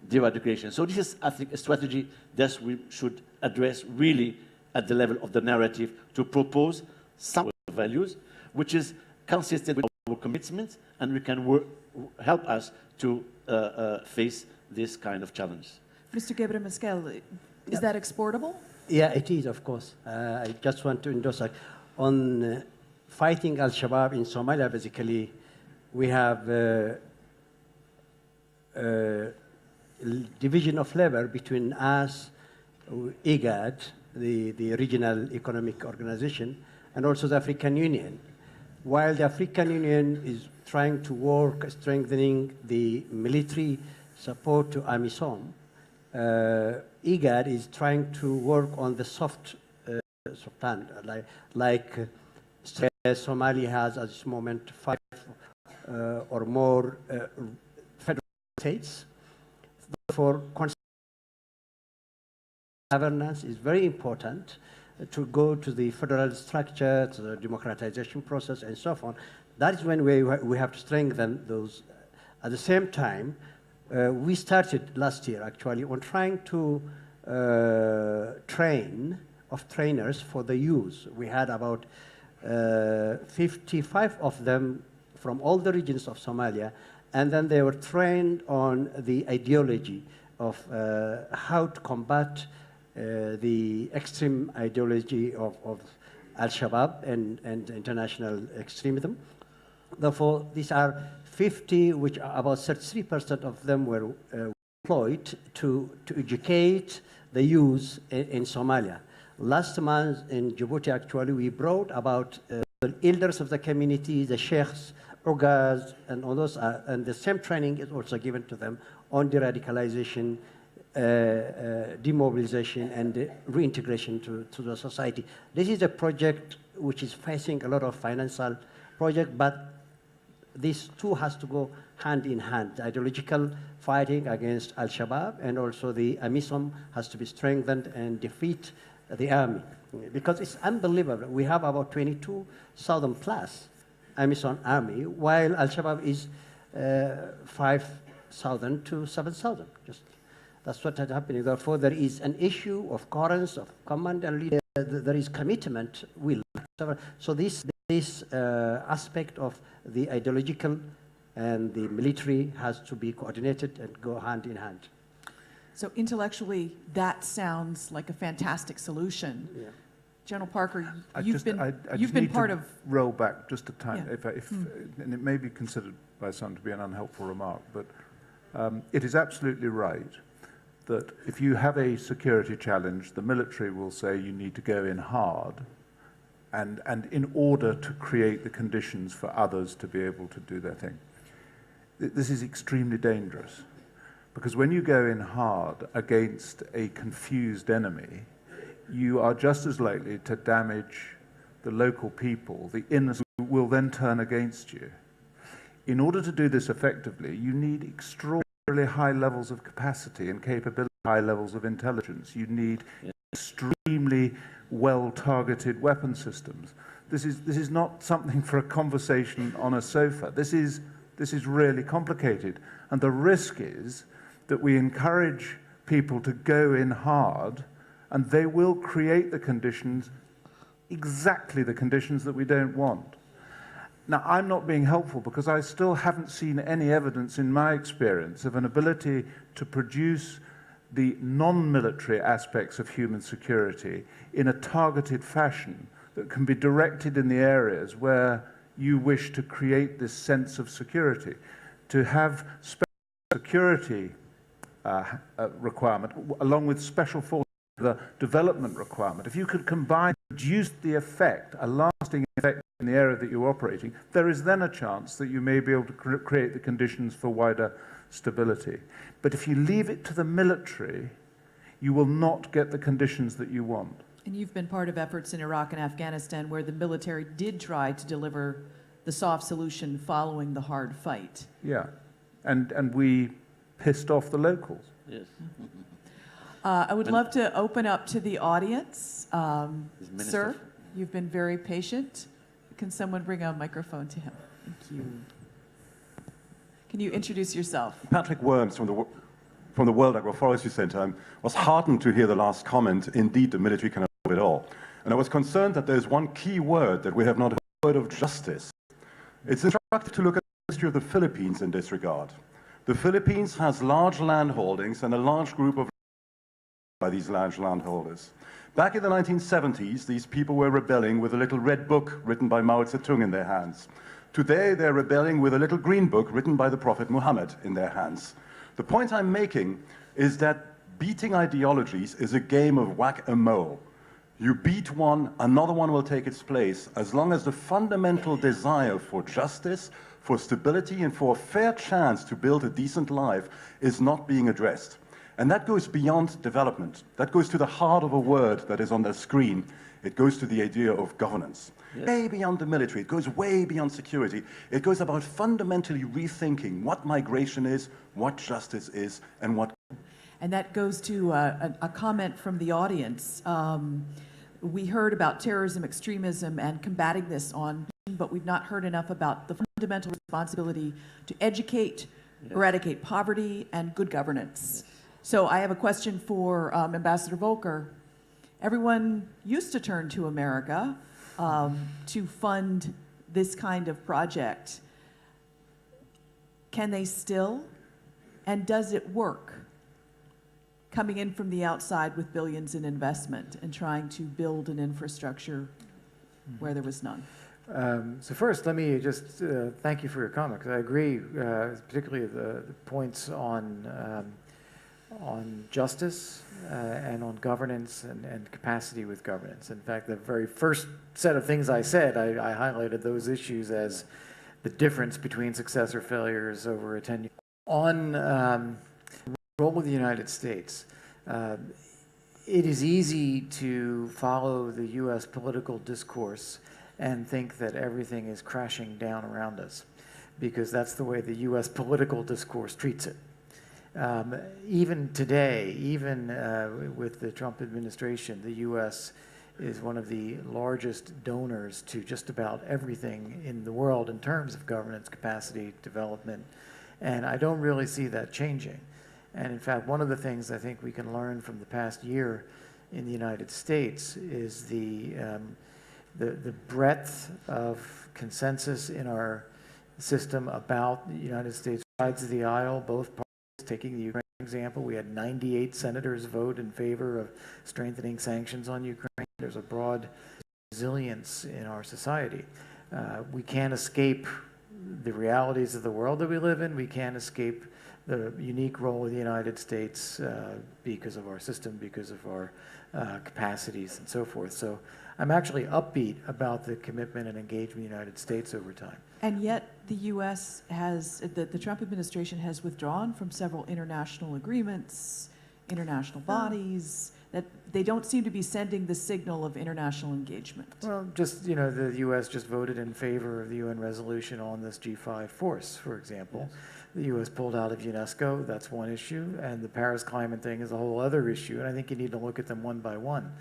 de-radicalization. So this is, I think, a strategy that we should address really at the level of the narrative, to propose some values which is consistent with our commitments, and we can help us to face this kind of challenge. Mr. Gebremeskel, is that exportable? Yeah, it is, of course. I just want to endorse that. On fighting Al-Shabaab in Somalia, basically, we have division of labor between us, IGAD, the regional economic organization, and also the African Union. While the African Union is trying to work strengthening the military support to AMISOM, IGAD is trying to work on the soft hand, like Somalia has at this moment 5 or more federal states. Therefore, governance is very important to go to the federal structure, to the democratization process, and so on. That is when we have to strengthen those. At the same time, we started last year, actually, on trying to train trainers for the youth. We had about 55 of them from all the regions of Somalia, and then they were trained on the ideology of how to combat the extreme ideology of Al-Shabaab and international extremism. Therefore, these are 50, which about 33% of them were employed to educate the youth in Somalia. Last month in Djibouti, actually, we brought about the elders of the community, the sheikhs, Ugaz, and all those, and the same training is also given to them on de-radicalization, demobilization, and reintegration to the society. This is a project which is facing a lot of financial project, but these two has to go hand in hand. The ideological fighting against Al-Shabaab, and also the AMISOM has to be strengthened and defeat the army. Because it's unbelievable. We have about 22,000 plus AMISOM army, while Al-Shabaab is 5,000 to 7,000. Just that's what is happening. Therefore, there is an issue of coherence, of command and leadership. There is commitment, will. So this aspect of the ideological and the military has to be coordinated and go hand in hand. So intellectually, that sounds like a fantastic solution. Yeah. General Parker, I you've been part of. Roll back just a tiny, Yeah. and it may be considered by some to be an unhelpful remark, but it is absolutely right that if you have a security challenge, the military will say you need to go in hard, and in order to create the conditions for others to be able to do their thing. This is extremely dangerous, because when you go in hard against a confused enemy, you are just as likely to damage the local people. The innocent will then turn against you. In order to do this effectively, you need extraordinarily high levels of capacity and capability, high levels of intelligence. You need extremely well-targeted weapon systems. This is not something for a conversation on a sofa. This is really complicated. And the risk is that we encourage people to go in hard, and they will create the conditions, exactly the conditions that we don't want. Now, I'm not being helpful because I still haven't seen any evidence in my experience of an ability to produce the non-military aspects of human security in a targeted fashion that can be directed in the areas where you wish to create this sense of security. To have special security requirement, along with special forces the development requirement, if you could combine, reduce the effect, a lasting effect in the area that you're operating, there is then a chance that you may be able to create the conditions for wider stability. But if you leave it to the military, you will not get the conditions that you want. And you've been part of efforts in Iraq and Afghanistan where the military did try to deliver the soft solution following the hard fight. Yeah, and we pissed off the locals. Yes. I would love to open up to the audience. Sir, you've been very patient. Can someone bring a microphone to him? Thank you. Can you introduce yourself? Patrick Worms from the World Agroforestry Center. I was heartened to hear the last comment. Indeed, the military cannot do it all. And I was concerned that there's one key word that we have not heard of: justice. It's instructive to look at the history of the Philippines in this regard. The Philippines has large land holdings and a large group of by these large landholders. Back in the 1970s, these people were rebelling with a little red book written by Mao Zedong in their hands. Today, they're rebelling with a little green book written by the Prophet Muhammad in their hands. The point I'm making is that beating ideologies is a game of whack-a-mole. You beat one, another one will take its place, as long as the fundamental desire for justice, for stability, and for a fair chance to build a decent life is not being addressed. And that goes beyond development. That goes to the heart of a word that is on the screen. It goes to the idea of governance. Yes. Way beyond the military. It goes way beyond security. It goes about fundamentally rethinking what migration is, what justice is, and what... And that goes to a comment from the audience. We heard about terrorism, extremism, and combating this but we've not heard enough about the fundamental responsibility to educate, eradicate poverty, and good governance. So I have a question for Ambassador Volker. Everyone used to turn to America to fund this kind of project. Can they still? And does it work? Coming in from the outside with billions in investment and trying to build an infrastructure where there was none. So first, let me just thank you for your comment, because I agree, particularly the points on justice and on governance and capacity with governance. In fact, the very first set of things I said, I highlighted those issues as the difference between success or failures over a 10-year. On the role of the United States, it is easy to follow the U.S. political discourse and think that everything is crashing down around us, because that's the way the U.S. political discourse treats it. Even today, even with the Trump administration, the U.S. is one of the largest donors to just about everything in the world in terms of governance, capacity, development, and I don't really see that changing. And in fact, one of the things I think we can learn from the past year in the United States is the breadth of consensus in our system about the United States sides of the aisle, both parties. Taking the Ukraine example, we had 98 senators vote in favor of strengthening sanctions on Ukraine. There's a broad resilience in our society. We can't escape the realities of the world that we live in. We can't escape the unique role of the United States because of our system, because of our capacities and so forth. So I'm actually upbeat about the commitment and engagement of the United States over time. And yet the U.S. has, the Trump administration has withdrawn from several international agreements, international bodies, that they don't seem to be sending the signal of international engagement. Well, just, you know, the U.S. just voted in favor of the UN resolution on this G5 force, for example. Yes. The U.S. pulled out of UNESCO, that's one issue, and the Paris climate thing is a whole other issue, and I think you need to look at them one by one.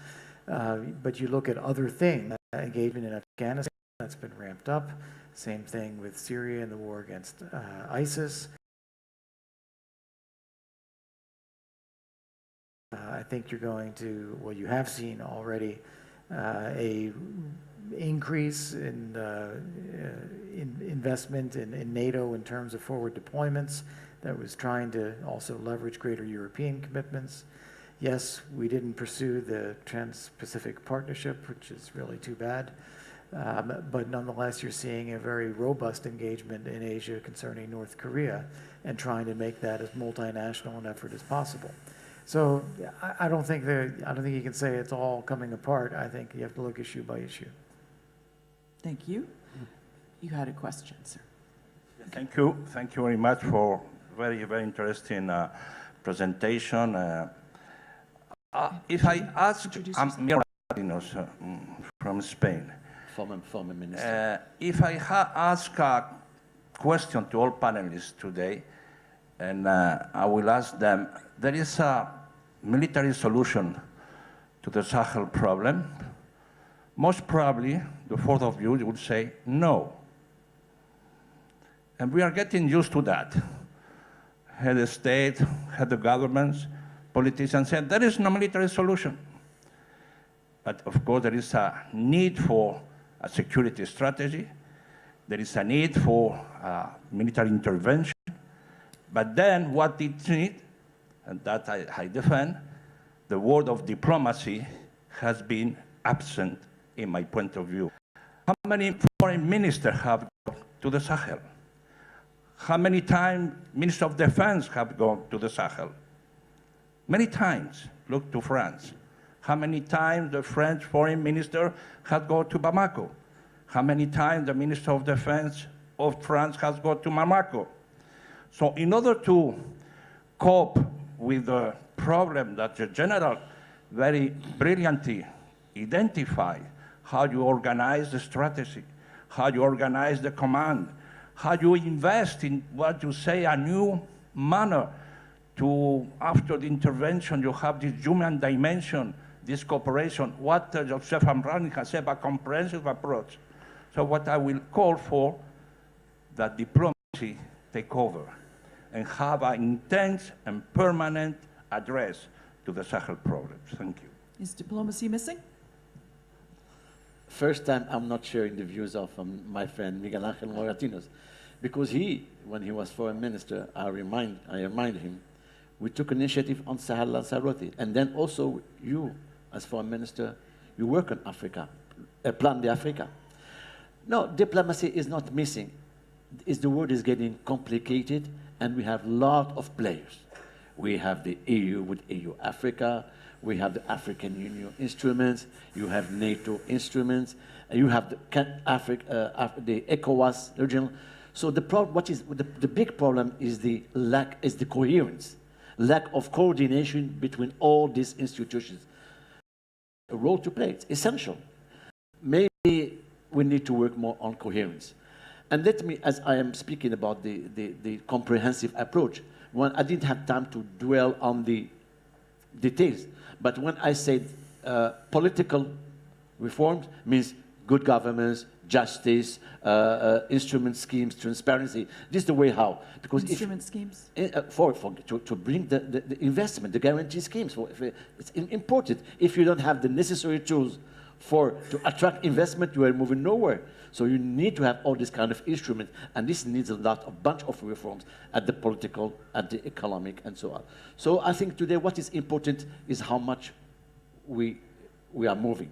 But you look at other things, engagement in Afghanistan, that's been ramped up. Same thing with Syria and the war against ISIS. I think you're going to, well, you have seen already a increase in investment in NATO in terms of forward deployments that was trying to also leverage greater European commitments. Yes, we didn't pursue the Trans-Pacific Partnership, which is really too bad. But nonetheless, you're seeing a very robust engagement in Asia concerning North Korea and trying to make that as multinational an effort as possible. So I don't think you can say it's all coming apart. I think you have to look issue by issue. Thank you. You had a question, sir. Thank you. Thank you very much for very, very interesting presentation. If I ask, I'm Mira from Spain. Former minister. If I ask a question to all panelists today, and I will ask them, there is a military solution to the Sahel problem. Most probably, the fourth of you would say no. And we are getting used to that. Head of state, head of governments, politicians said there is no military solution. But of course, there is a need for a security strategy. There is a need for military intervention. But then what it needs, and that I defend, the word of diplomacy has been absent in my point of view. How many foreign ministers have gone to the Sahel? How many times ministers of defense have gone to the Sahel? Many times. Look to France. How many times the French foreign minister has gone to Bamako? How many times the minister of defense of France has gone to Bamako? So in order to cope with the problem that the general very brilliantly identified, how you organize the strategy, how you organize the command, how you invest in what you say a new manner to, after the intervention, you have this human dimension, this cooperation, what Youssef Amrani has said, a comprehensive approach. So what I will call for, that diplomacy take over and have an intense and permanent address to the Sahel problems. Thank you. Is diplomacy missing? First time I'm not sharing the views of my friend Miguel Ángel Moratinos, because when he was foreign minister, I remind him, we took initiative on Sahel and Saroti, and then also you, as foreign minister, you work on Africa, Plan de Africa. No, diplomacy is not missing. The world is getting complicated, and we have a lot of players. We have the EU with EU Africa, we have the African Union instruments, you have NATO instruments, you have the ECOWAS regional. So the big problem is the coherence, lack of coordination between all these institutions. A role to play, it's essential. Maybe we need to work more on coherence. And let me, as I am speaking about the comprehensive approach, I didn't have time to dwell on the details, but when I said political reforms means good governance, justice, instrument schemes, transparency. This is the way how. Because instrument schemes? To bring the investment, the guarantee schemes. It's important. If you don't have the necessary tools to attract investment, you are moving nowhere. So you need to have all this kind of instrument, and this needs a bunch of reforms at the political, at the economic, and so on. So I think today what is important is how much we are moving,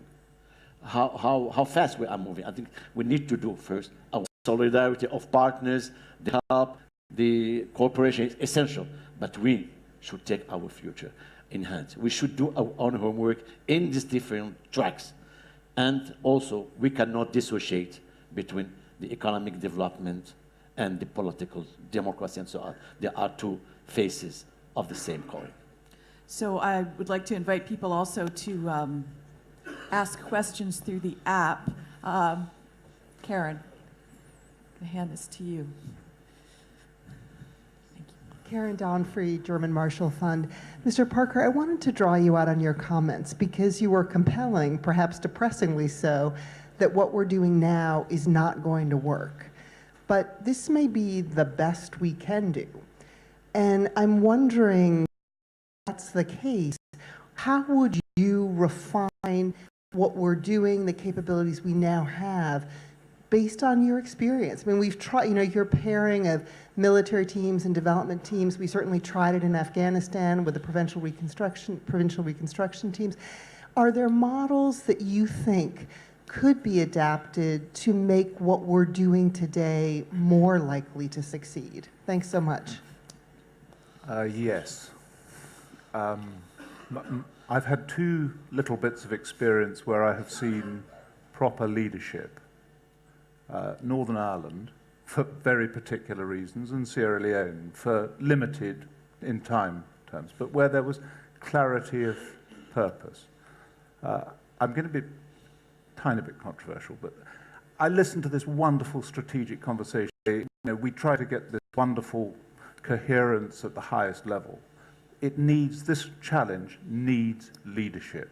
how fast we are moving. I think we need to do first our solidarity of partners, the help, the cooperation is essential, but we should take our future in hand. We should do our own homework in these different tracks. And also, we cannot dissociate between the economic development and the political democracy and so on. There are two faces of the same coin. So I would like to invite people also to ask questions through the app. Karen, I hand this to you. Karen Donfrey, German Marshall Fund. Mr. Parker, I wanted to draw you out on your comments because you were compelling, perhaps depressingly so, that what we're doing now is not going to work. But this may be the best we can do. And I'm wondering, if that's the case, how would you refine what we're doing, the capabilities we now have, based on your experience? I mean, we've tried, your pairing of military teams and development teams, we certainly tried it in Afghanistan with the provincial reconstruction teams. Are there models that you think could be adapted to make what we're doing today more likely to succeed? Thanks so much. Yes. I've had two little bits of experience where I have seen proper leadership. Northern Ireland, for very particular reasons, and Sierra Leone, for limited in time terms, but where there was clarity of purpose. I'm going to be a tiny bit controversial, but I listened to this wonderful strategic conversation. You know, we try to get this wonderful coherence at the highest level. This challenge needs leadership.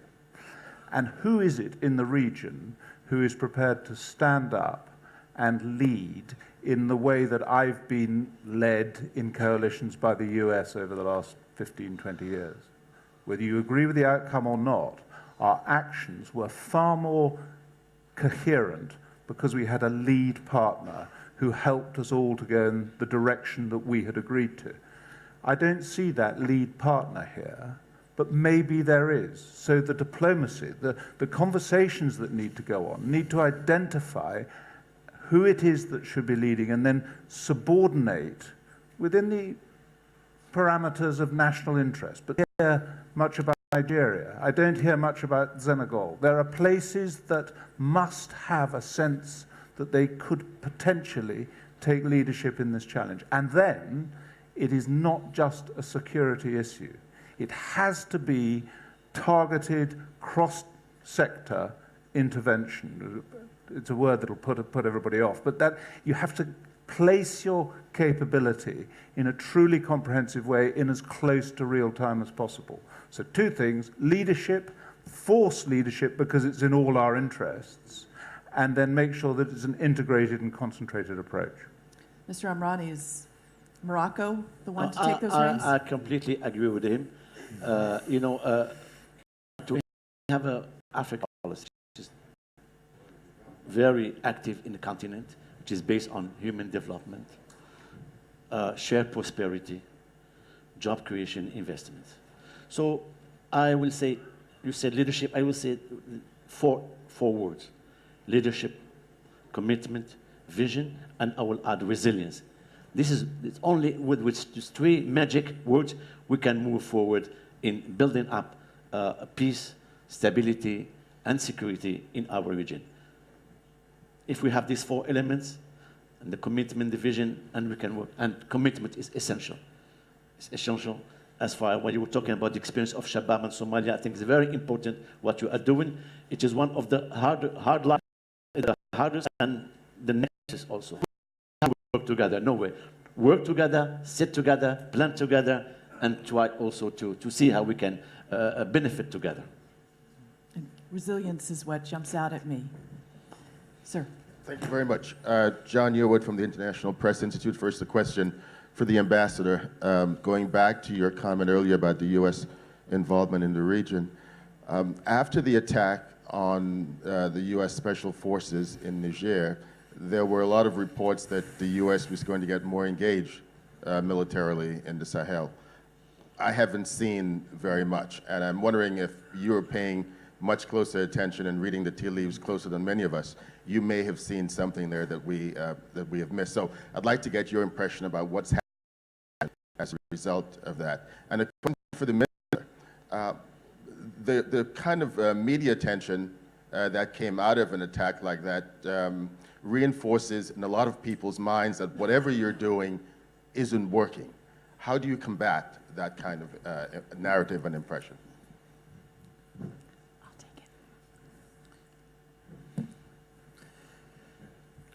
And who is it in the region who is prepared to stand up and lead in the way that I've been led in coalitions by the US over the last 15, 20 years? Whether you agree with the outcome or not, our actions were far more coherent because we had a lead partner who helped us all to go in the direction that we had agreed to. I don't see that lead partner here, but maybe there is. So the diplomacy, the conversations that need to go on, need to identify who it is that should be leading and then subordinate within the parameters of national interest. But I don't hear much about Nigeria. I don't hear much about Senegal. There are places that must have a sense that they could potentially take leadership in this challenge. And then it is not just a security issue. It has to be targeted cross-sector intervention. It's a word that'll put everybody off, but that you have to place your capability in a truly comprehensive way in as close to real time as possible. So two things: leadership, force leadership because it's in all our interests, and then make sure that it's an integrated and concentrated approach. Mr. Amrani, is Morocco the one to take those reins? I completely agree with him. To have an African policy which is very active in the continent, which is based on human development, shared prosperity, job creation, investment. So I will say, you said leadership, I will say four words: leadership, commitment, vision, and I will add resilience. It's only with these three magic words we can move forward in building up peace, stability, and security in our region. If we have these four elements, and the commitment, the vision, and we can work. And commitment is essential. It's essential. As far as when you were talking about the experience of Shabab and Somalia, I think it's very important what you are doing. It is one of the hardest and the next also. Work together, no way. Work together, sit together, plan together, and try also to see how we can benefit together. And resilience is what jumps out at me. Sir. Thank you very much. John Yearwood from the International Press Institute. First, a question for the ambassador. Going back to your comment earlier about the U.S. involvement in the region, after the attack on the U.S. Special Forces in Niger, there were a lot of reports that the U.S. was going to get more engaged militarily in the Sahel. I haven't seen very much, and I'm wondering if you're paying much closer attention and reading the tea leaves closer than many of us. You may have seen something there that we have missed. So I'd like to get your impression about what's happening as a result of that. And a question for the minister, the kind of media attention that came out of an attack like that reinforces in a lot of people's minds that whatever you're doing isn't working. How do you combat that kind of narrative and impression?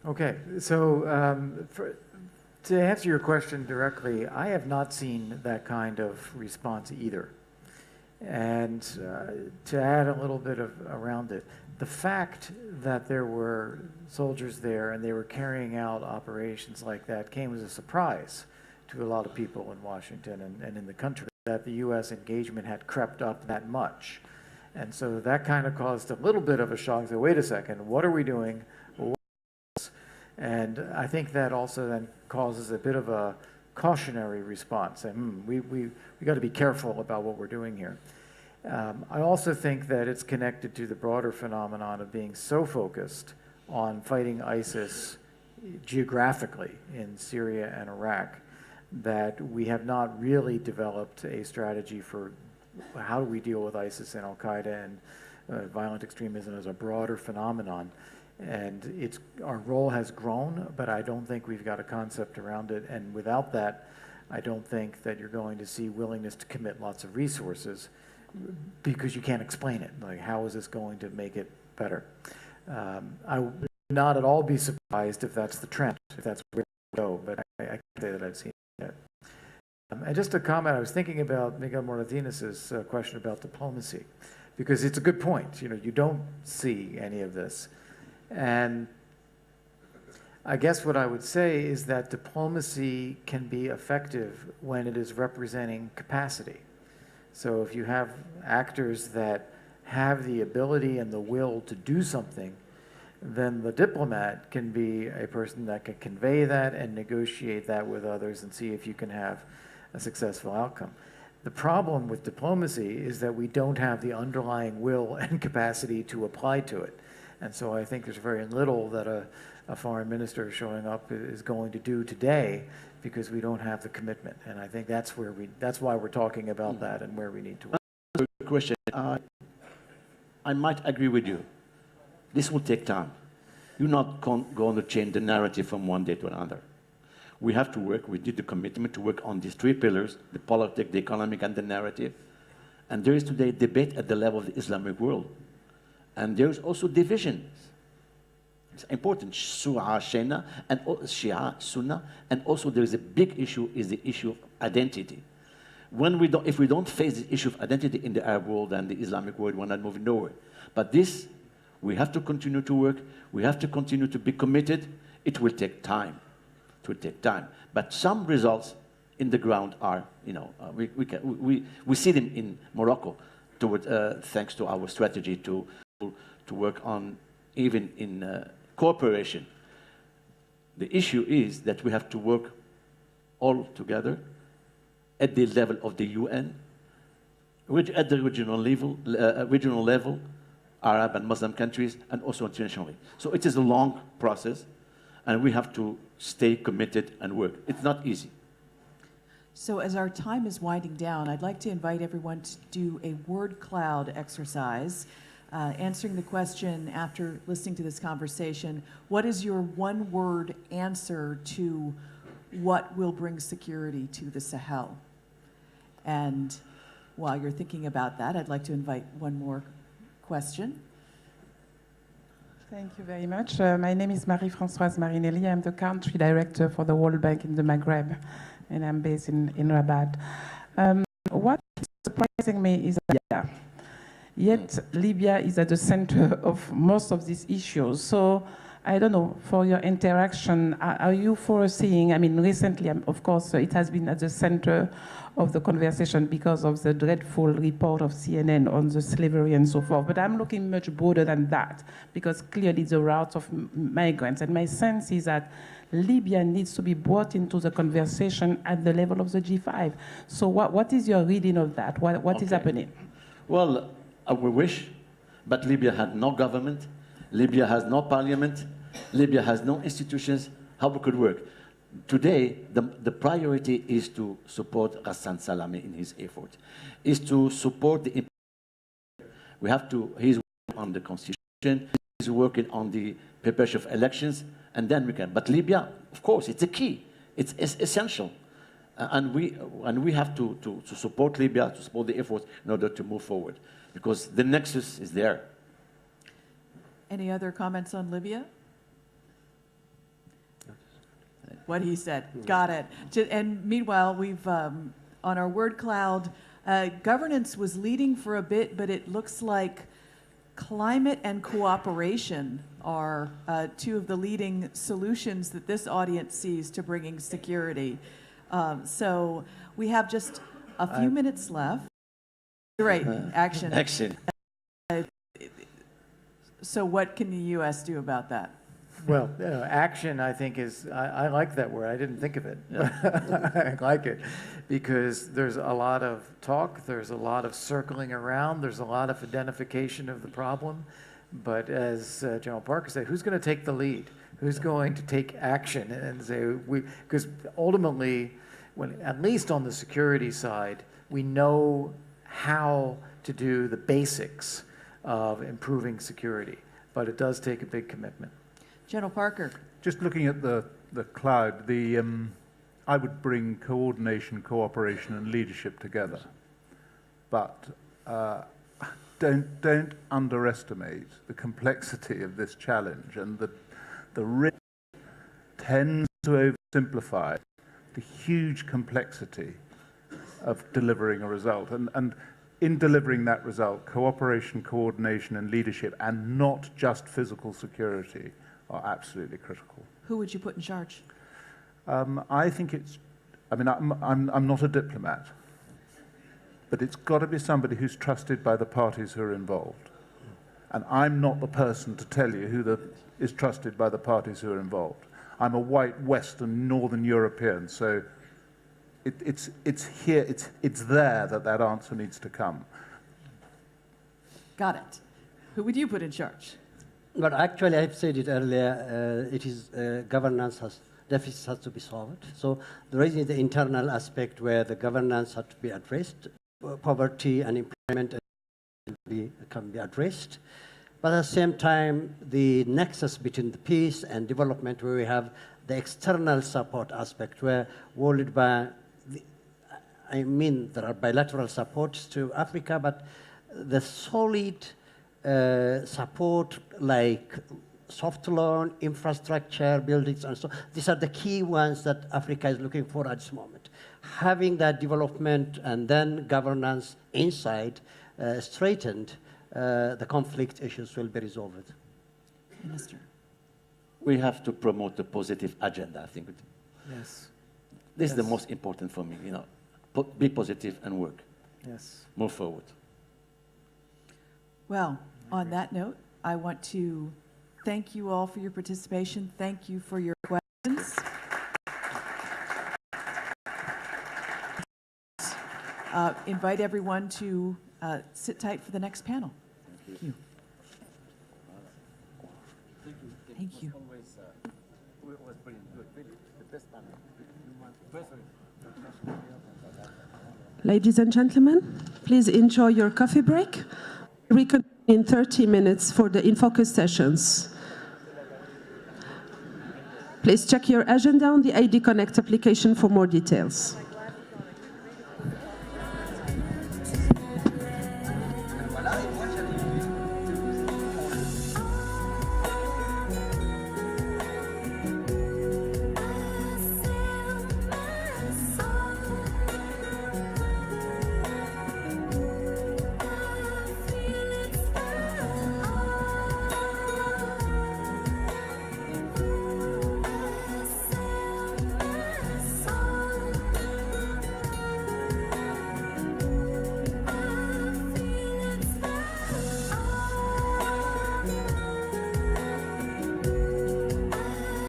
Okay, so to answer your question directly, I have not seen that kind of response either. And to add a little bit around it, the fact that there were soldiers there and they were carrying out operations like that came as a surprise to a lot of people in Washington and in the country, that the U.S. engagement had crept up that much. And so that kind of caused a little bit of a shock. So wait a second, what are we doing? And I think that also then causes a bit of a cautionary response. And we got to be careful about what we're doing here. I also think that it's connected to the broader phenomenon of being so focused on fighting ISIS geographically in Syria and Iraq that we have not really developed a strategy for how do we deal with ISIS and Al-Qaeda and violent extremism as a broader phenomenon. And our role has grown, but I don't think we've got a concept around it. And without that, I don't think that you're going to see willingness to commit lots of resources because you can't explain it. Like, how is this going to make it better? I would not at all be surprised if that's the trend, if that's where we go, but I can't say that I've seen it. And just a comment, I was thinking about Miguel Martinez's question about diplomacy, because it's a good point. You know, you don't see any of this. And I guess what I would say is that diplomacy can be effective when it is representing capacity. So if you have actors that have the ability and the will to do something, then the diplomat can be a person that can convey that and negotiate that with others and see if you can have a successful outcome. The problem with diplomacy is that we don't have the underlying will and capacity to apply to it. And so I think there's very little that a foreign minister showing up is going to do today because we don't have the commitment. And I think that's why we're talking about that and where we need to work. Good question. I might agree with you. This will take time. You're not going to change the narrative from one day to another. We have to work. We did the commitment to work on these three pillars: the politics, the economic, and the narrative. And there is today debate at the level of the Islamic world. And there's also divisions. It's important, Shia, and Shia, Sunnah, and also there is a big issue, is the issue of identity. If we don't face the issue of identity in the Arab world and the Islamic world, we're not moving nowhere. But this, we have to continue to work. We have to continue to be committed. It will take time. It will take time. But some results in the ground are, you know, we see them in Morocco, thanks to our strategy to work on, even in cooperation. The issue is that we have to work all together at the level of the UN, at the regional level, Arab and Muslim countries, and also internationally. So it is a long process, and we have to stay committed and work. It's not easy. So as our time is winding down, I'd like to invite everyone to do a word cloud exercise, answering the question after listening to this conversation: what is your one-word answer to what will bring security to the Sahel? And while you're thinking about that, I'd like to invite one more question. Thank you very much. My name is Marie-Françoise Marinelli. I'm the country director for the World Bank in the Maghreb, and I'm based in Rabat. What is surprising me is that yet Libya is at the center of most of these issues. So I don't know, for your interaction, are you foreseeing, I mean, recently, of course, it has been at the center of the conversation because of the dreadful report of CNN on the slavery and so forth. But I'm looking much broader than that, because clearly the routes of migrants. And my sense is that Libya needs to be brought into the conversation at the level of the G5. So what is your reading of that? What is happening? Well, we wish, but Libya had no government. Libya has no parliament. Libya has no institutions. How we could work? Today, the priority is to support Hassan Salame in his effort, is to support the. We have to. He's working on the constitution. He's working on the preparation of elections, and then we can. But Libya, of course, it's a key. It's essential, and we have to support Libya, to support the effort in order to move forward, because the nexus is there. Any other comments on Libya? What he said. Got it. And meanwhile, we've, on our word cloud, governance was leading for a bit, but it looks like climate and cooperation are two of the leading solutions that this audience sees to bringing security. So we have just a few minutes left. Right, action. Action. So what can the U.S. do about that? Well, action, I think, is, I like that word. I didn't think of it. I like it because there's a lot of talk, there's a lot of circling around, there's a lot of identification of the problem. But as General Parker said, who's going to take the lead? Who's going to take action and say, because ultimately, at least on the security side, we know how to do the basics of improving security, but it does take a big commitment. General Parker. Just looking at the cloud, I would bring coordination, cooperation, and leadership together. But don't underestimate the complexity of this challenge, and the risk tends to oversimplify the huge complexity of delivering a result. And in delivering that result, cooperation, coordination, and leadership, and not just physical security, are absolutely critical. Who would you put in charge? I think I'm not a diplomat, but it's got to be somebody who's trusted by the parties who are involved. And I'm not the person to tell you who is trusted by the parties who are involved. I'm a white, Western, Northern European, so it's here, it's there that answer needs to come. Got it. Who would you put in charge? But actually, I've said it earlier, it is governance deficits has to be solved. So there is the internal aspect where the governance has to be addressed, poverty and employment can be addressed. But at the same time, the nexus between the peace and development, where we have the external support aspect, where World Bank, there are bilateral supports to Africa, but the solid support like soft loan, infrastructure, buildings, and so these are the key ones that Africa is looking for at this moment. Having that development and then governance inside straightened, the conflict issues will be resolved. Minister. We have to promote the positive agenda, I think. Yes. This is the most important for me, be positive and work. Yes. Move forward. Well, on that note, I want to thank you all for your participation. Thank you for your questions. Invite everyone to sit tight for the next panel. Thank you. Thank you. Ladies and gentlemen, please enjoy your coffee break. Reconvene in 30 minutes for the in-focus sessions. Please check your agenda on the ID Connect application for more details.